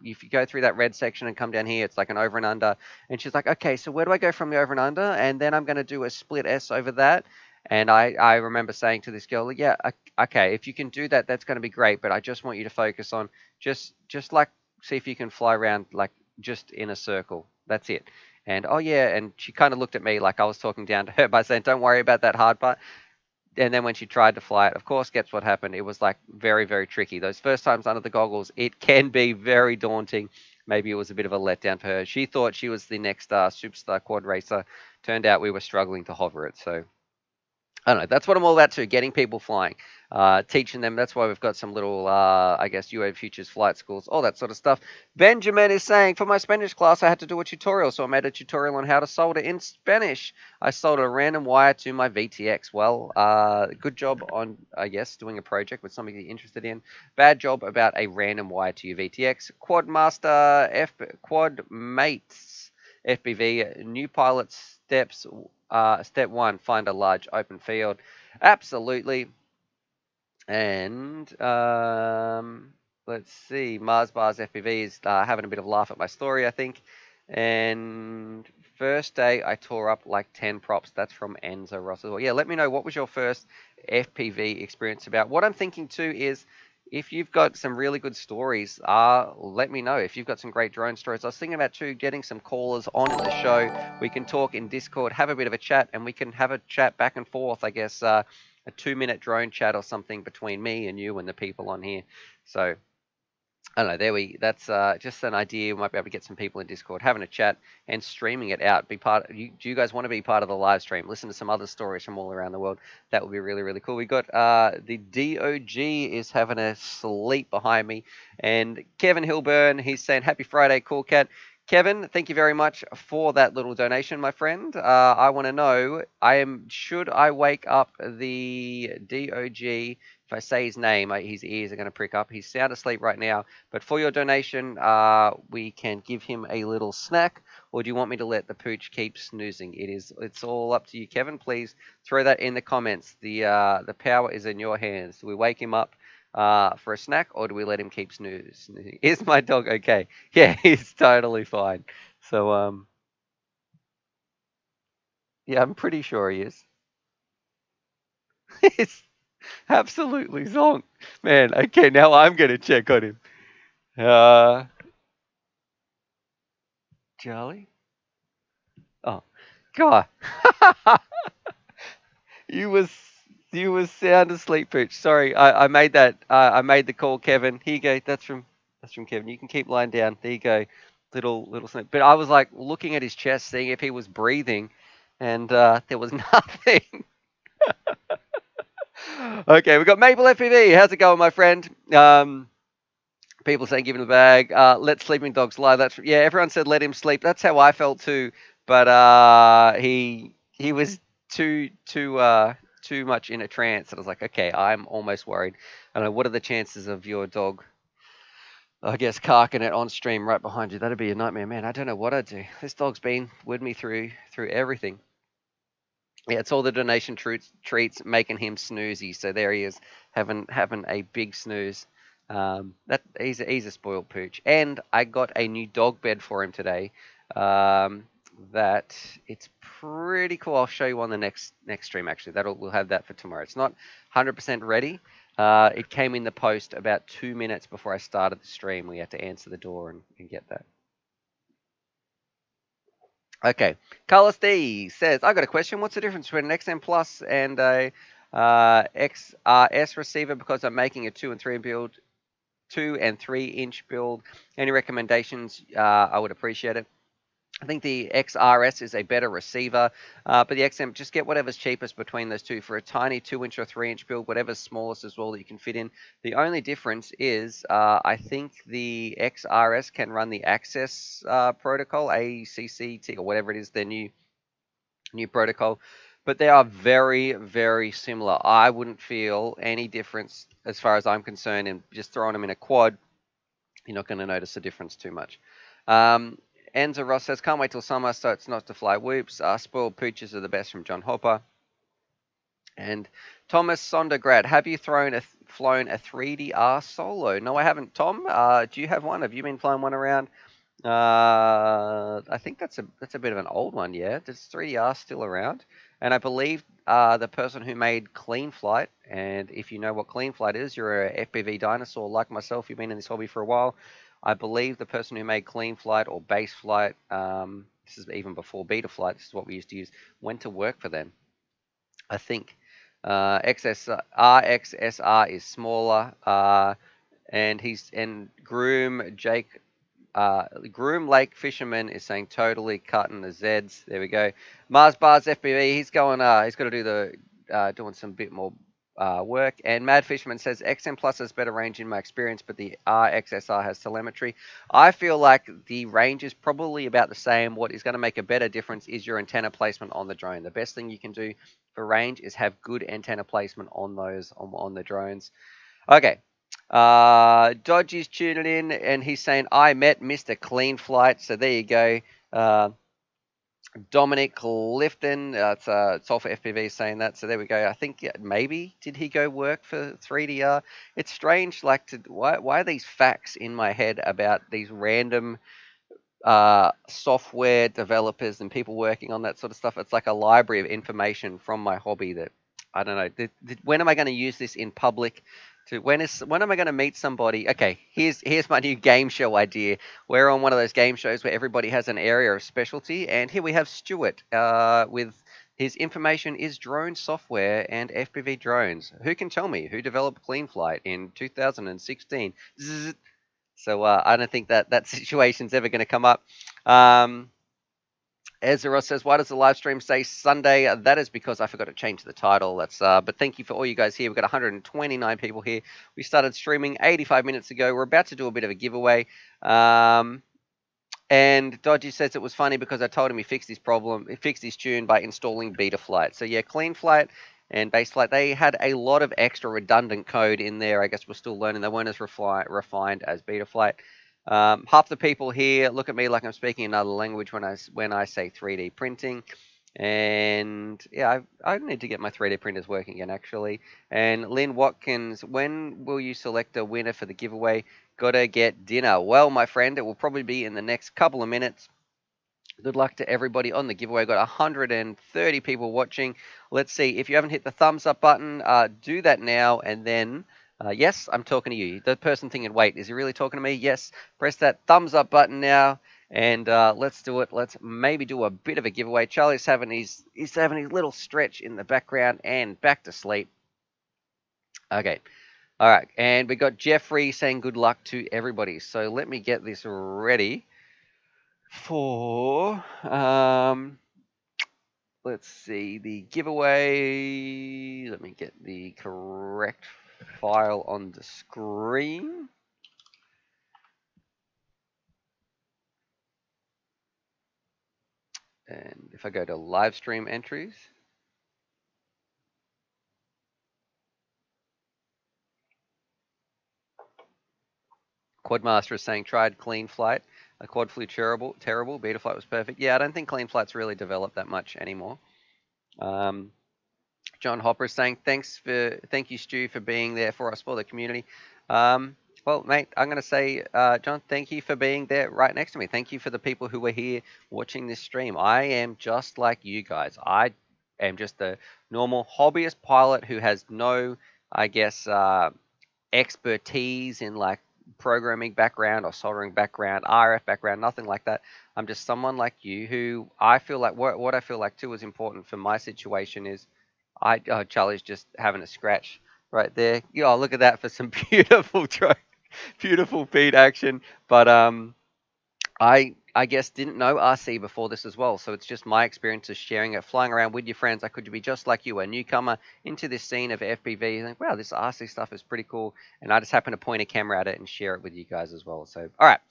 if you go through that red section and come down here, it's like an over and under. And she's like, okay, so where do I go from the over and under? And then I'm going to do a split S over that. And I remember saying to this girl, yeah, okay, if you can do that, that's going to be great. But I just want you to focus on just like see if you can fly around like just in a circle. That's it. And oh yeah, and she kind of looked at me like I was talking down to her by saying, don't worry about that hard part. and then when she tried to fly it, of course, guess what happened? It was like very, very tricky. Those first times under the goggles, it can be very daunting. Maybe it was a bit of a letdown for her. She thought she was the next superstar quad racer. Turned out we were struggling to hover it. So I don't know. That's what I'm all about too, getting people flying, teaching them. That's why we've got some little, I guess, UA Futures flight schools, all that sort of stuff. Benjamin is saying, for my Spanish class, I had to do a tutorial. So I made a tutorial on how to solder in Spanish. I soldered a random wire to my VTX. Well, good job on, I guess, doing a project with something you're interested in. Bad job about a random wire to your VTX. Quad Master, Quad Mates, FPV, new pilot steps. Step 1, find a large open field. Absolutely. And let's see. Mars Bars FPV is having a bit of a laugh at my story, I think. And first day I tore up like 10 props. That's from Enzo Ross as well. Yeah, let me know, what was your first FPV experience about? What I'm thinking too is, if you've got some really good stories, let me know. If you've got some great drone stories, I was thinking about too getting some callers on the show. We can talk in Discord, have a bit of a chat, and we can have a chat back and forth. I guess a 2-minute drone chat or something between me and you and the people on here. So I don't know. That's just an idea. We might be able to get some people in Discord having a chat and streaming it out. Do you guys want to be part of the live stream? Listen to some other stories from all around the world. That would be really, really cool. We got the DOG is having a sleep behind me, and Kevin Hilburn, he's saying happy Friday, cool cat. Kevin, thank you very much for that little donation, my friend. I want to know, should I wake up the DOG? If I say his name, his ears are going to prick up. He's sound asleep right now. But for your donation, we can give him a little snack. Or do you want me to let the pooch keep snoozing? It's all up to you, Kevin. Please throw that in the comments. The power is in your hands. Do we wake him up for a snack, or do we let him keep snoozing? Is my dog okay? Yeah, he's totally fine. So yeah, I'm pretty sure he is. It's absolutely zonked. Man, okay, now I'm gonna check on him. Uh, Charlie? Oh, God. you was you was sound asleep, Pooch. Sorry, I made that. I made the call, Kevin. Here you go. That's from Kevin. You can keep lying down. There you go. Little snip. But I was like looking at his chest, seeing if he was breathing, and there was nothing. Okay, we got Maple FPV. How's it going, my friend? People saying give him the bag. Let sleeping dogs lie. Yeah. Everyone said let him sleep. That's how I felt too. But he was too much in a trance. And I was like, okay, I'm almost worried. I don't know. What are the chances of your dog, I guess, carking it on stream right behind you? That'd be a nightmare, man. I don't know what I'd do. This dog's been with me through everything. Yeah, it's all the donation treats making him snoozy. So there he is, having a big snooze. That he's a spoiled pooch, and I got a new dog bed for him today. That it's pretty cool. I'll show you on the next stream. Actually, we'll have that for tomorrow. It's not 100% ready. It came in the post about 2 minutes before I started the stream. We had to answer the door and get that. Okay, Carlos D says, I got a question. What's the difference between an XM Plus and a XRS receiver? Because I'm making a 2 and 3 inch build. Any recommendations? I would appreciate it. I think the XRS is a better receiver, but the XM, just get whatever's cheapest between those two for a tiny 2-inch or 3-inch build, whatever's smallest as well that you can fit in. The only difference is I think the XRS can run the Access protocol, ACCT, or whatever it is, their new protocol, but they are very, very similar. I wouldn't feel any difference as far as I'm concerned, and just throwing them in a quad, you're not going to notice a difference too much. Enzo Ross says, can't wait till summer so it's not to fly whoops. Spoiled pooches are the best, from John Hopper. And Thomas Sondergrad, have you flown a 3DR solo? No, I haven't, Tom. Do you have one? Have you been flying one around? I think that's a bit of an old one, yeah. Does 3DR still around? And I believe the person who made Clean Flight, and if you know what Clean Flight is, you're a FPV dinosaur like myself, you've been in this hobby for a while. I believe the person who made Clean Flight or Base Flight, this is even before Beta Flight, this is what we used to use, went to work for them, I think. RXSR is smaller. And Groom Lake Fisherman is saying totally cutting the Zeds. There we go. Mars Bars FPV, he's going. He's got to do doing some bit more work. And Mad Fisherman says XM Plus has better range in my experience, but the RXSR has telemetry. I feel like the range is probably about the same. What is going to make a better difference is your antenna placement on the drone. The best thing you can do for range is have good antenna placement on on the drones. Okay. Dodgy's tuning in and he's saying, I met Mr. Clean Flight. So there you go. Dominic Clifton, it's Sulfur FPV saying that. So there we go. I think maybe did he go work for 3DR? It's strange, like why are these facts in my head about these random software developers and people working on that sort of stuff? It's like a library of information from my hobby that I don't know. When am I going to use this in public? When am I going to meet somebody? Okay, here's my new game show idea. We're on one of those game shows where everybody has an area of specialty, and here we have Stuart with his information is drone software and FPV drones. Who can tell me who developed CleanFlight in 2016? Zzz. So I don't think that situation's ever going to come up. Ezra says, why does the live stream say Sunday? That is because I forgot to change the title. But thank you for all you guys here. We've got 129 people here. We started streaming 85 minutes ago. We're about to do a bit of a giveaway. And Dodgy says it was funny because I told him he fixed his tune by installing Betaflight. So yeah, CleanFlight and Baseflight, they had a lot of extra redundant code in there. I guess we're still learning. They weren't as refined as Betaflight. Half the people here look at me like I'm speaking another language when I say 3D printing. And yeah, I need to get my 3D printers working again, actually. And Lynn Watkins, when will you select a winner for the giveaway? Gotta get dinner. Well, my friend, it will probably be in the next couple of minutes. Good luck to everybody on the giveaway. Got 130 people watching. Let's see. If you haven't hit the thumbs up button, do that now. And then, yes, I'm talking to you. The person thinking, wait, is he really talking to me? Yes. Press that thumbs up button now. And let's do it. Let's maybe do a bit of a giveaway. Charlie's having his little stretch in the background and back to sleep. Okay. All right. And we got Jeffrey saying good luck to everybody. So let me get this ready for let's see, the giveaway. Let me get the correct file on the screen. And if I go to live stream entries, Quadmaster is saying tried Clean Flight. A quad flew terrible. Beta Flight was perfect. Yeah, I don't think Clean Flight's really developed that much anymore. John Hopper is saying thank you, Stu, for being there for us for the community. Well, mate, I'm going to say, John, thank you for being there right next to me. Thank you for the people who are here watching this stream. I am just like you guys. I am just a normal hobbyist pilot who has no, I guess, expertise in like programming background or soldering background, RF background, nothing like that. I'm just someone like you who I feel like what I feel like too is important for my situation is Charlie's just having a scratch right there. Yeah, look at that for some beautiful feed action. But I guess didn't know RC before this as well, so it's just my experience of sharing it, flying around with your friends. I could be just like you, a newcomer into this scene of FPV. You think, wow, this RC stuff is pretty cool, and I just happen to point a camera at it and share it with you guys as well. So, all right,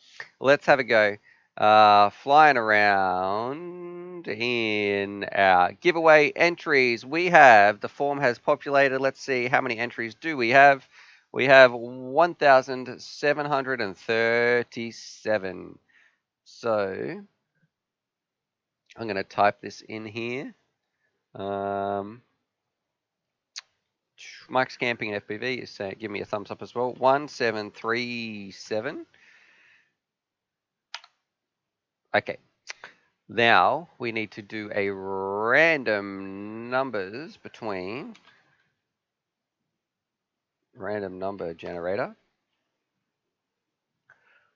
let's have a go. Flying around in our giveaway entries, we have the form has populated. Let's see how many entries do we have. We have 1,737. So I'm going to type this in here. Mike's Camping FPV is saying, give me a thumbs up as well. 1737. Okay. Now we need to do a random number generator.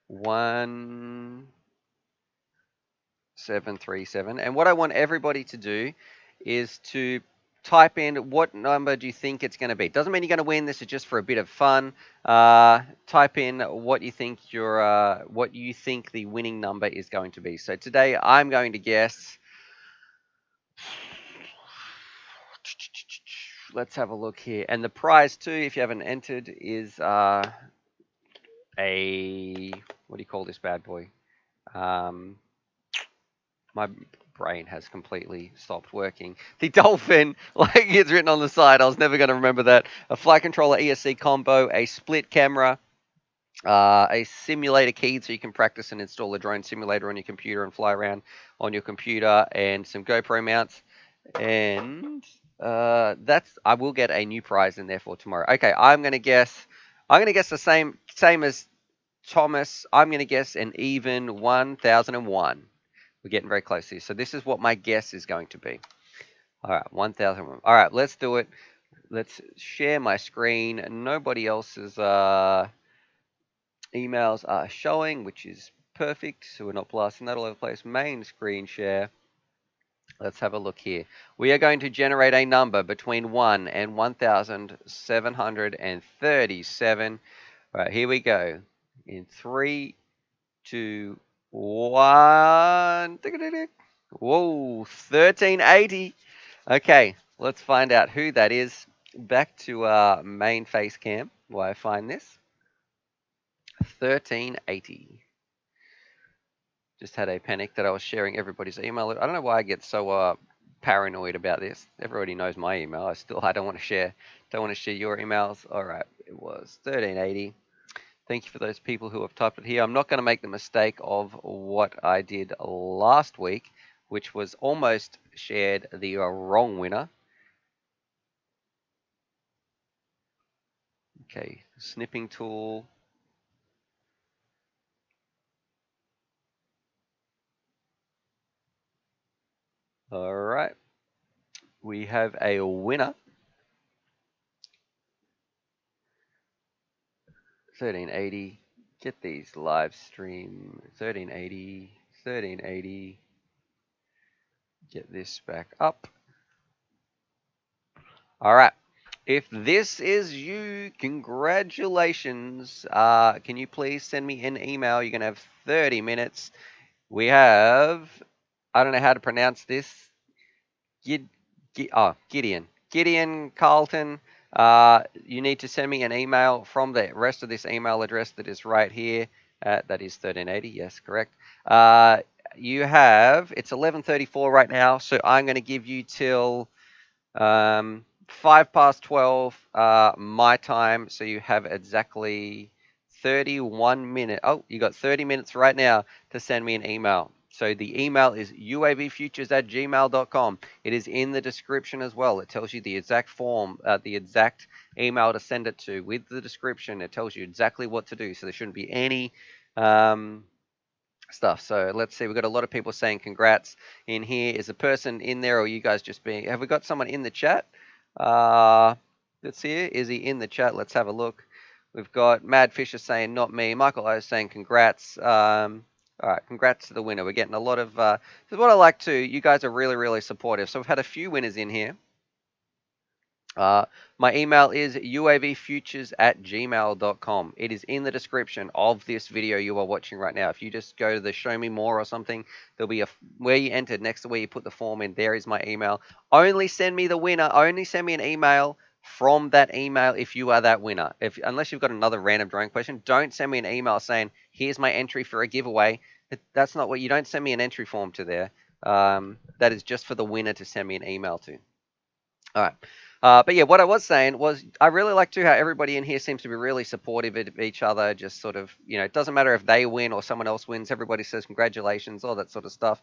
1737. And what I want everybody to do is to type in what number do you think it's going to be. Doesn't mean you're going to win. This is just for a bit of fun. Type in what you think the winning number is going to be. So today I'm going to guess. Let's have a look here. And the prize too, if you haven't entered, is a what do you call this bad boy? My brain has completely stopped working. The Dolphin, like it's written on the side, I was never going to remember that. A flight controller ESC combo, a split camera, a simulator key so you can practice and install a drone simulator on your computer and fly around on your computer, and some GoPro mounts. And I will get a new prize in there for tomorrow. Okay, I'm gonna guess the same as Thomas. I'm gonna guess an even 1001. We're getting very close here. So this is what my guess is going to be. All right, 1001. All right, let's do it. Let's share my screen. Nobody else's emails are showing, which is perfect. So we're not blasting that all over the place. Main screen share. Let's have a look here. We are going to generate a number between 1 and 1,737. All right, here we go. In 3, 2, 1. Whoa, 1380. Okay, let's find out who that is. Back to main face cam while I find this. 1380. Just had a panic that I was sharing everybody's email. I don't know why I get so paranoid about this. Everybody knows my email. I don't want to share your emails. All right, it was 1380. Thank you for those people who have typed it here. I'm not going to make the mistake of what I did last week, which was almost shared the wrong winner. Okay, snipping tool. All right. We have a winner. 1380. Get these live stream. 1380. Get this back up. All right. If this is you, congratulations. Can you please send me an email? You're going to have 30 minutes. We have, I don't know how to pronounce this. Gideon. Gideon Carlton. You need to send me an email from the rest of this email address that is right here. That is 1380. Yes, correct. It's 11:34 right now, so I'm going to give you till 12:05 my time, so you have exactly 31 minutes. Oh, you got 30 minutes right now to send me an email. So the email is uavfutures@gmail.com. It is in the description as well. It tells you the exact form, the exact email to send it to with the description. It tells you exactly what to do. So there shouldn't be any stuff. So let's see. We've got a lot of people saying congrats in here. Is a person in there, or are you guys just being? Have we got someone in the chat? Let's see. Is he in the chat? Let's have a look. We've got Mad Fisher saying not me. Michael O saying congrats. All right, congrats to the winner. We're getting a lot of. This is what I like too. You guys are really, really supportive. So we've had a few winners in here. My email is uavfutures@gmail.com. It is in the description of this video you are watching right now. If you just go to the show me more or something, there'll be where you entered next to where you put the form in. There is my email. Only send me the winner. Only send me an email from that email if you are that winner. Unless you've got another random drone question, don't send me an email saying, here's my entry for a giveaway. That's not what you don't send me an entry form to there. That is just for the winner to send me an email to. All right. But yeah, what I was saying was I really like too how everybody in here seems to be really supportive of each other. Just sort of, it doesn't matter if they win or someone else wins. Everybody says congratulations, all that sort of stuff.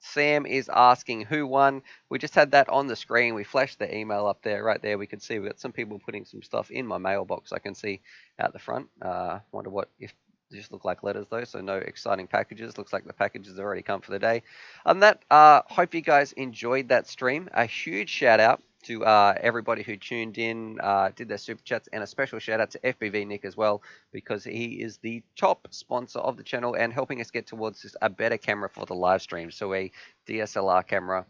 Sam is asking who won. We just had that on the screen. We flashed the email up there, right there. We could see we've got some people putting some stuff in my mailbox. I can see out the front. Wonder if they just look like letters though, so no exciting packages. Looks like the packages have already come for the day. And that, hope you guys enjoyed that stream. A huge shout out to everybody who tuned in, did their super chats, and a special shout out to FPV Nick as well, because he is the top sponsor of the channel and helping us get towards a better camera for the live stream. So a DSLR camera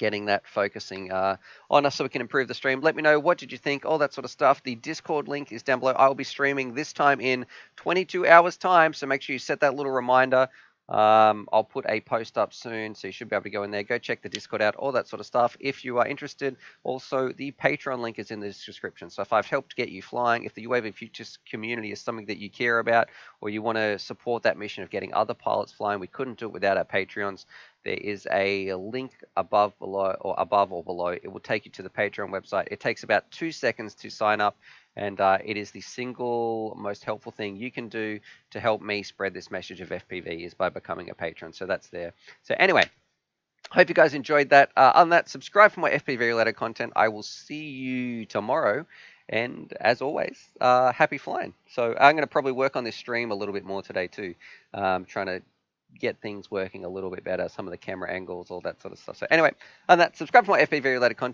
getting that focusing on us so we can improve the stream. Let me know, what did you think, all that sort of stuff. The Discord link is down below. I will be streaming this time in 22 hours time, so make sure you set that little reminder. I'll put a post up soon, so you should be able to go in there, go check the Discord out, all that sort of stuff if you are interested. Also, the Patreon link is in the description. So if I've helped get you flying, if the UAV Futures community is something that you care about, or you want to support that mission of getting other pilots flying, we couldn't do it without our Patreons. There is a link above, below, or above or below. It will take you to the Patreon website. It takes about 2 seconds to sign up, and it is the single most helpful thing you can do to help me spread this message of FPV is by becoming a patron. So that's there. So anyway, hope you guys enjoyed that. On that, subscribe for more FPV related content. I will see you tomorrow. And as always, happy flying. So I'm going to probably work on this stream a little bit more today too. Trying to get things working a little bit better, some of the camera angles, all that sort of stuff. So anyway, on that, subscribe for more FPV related content.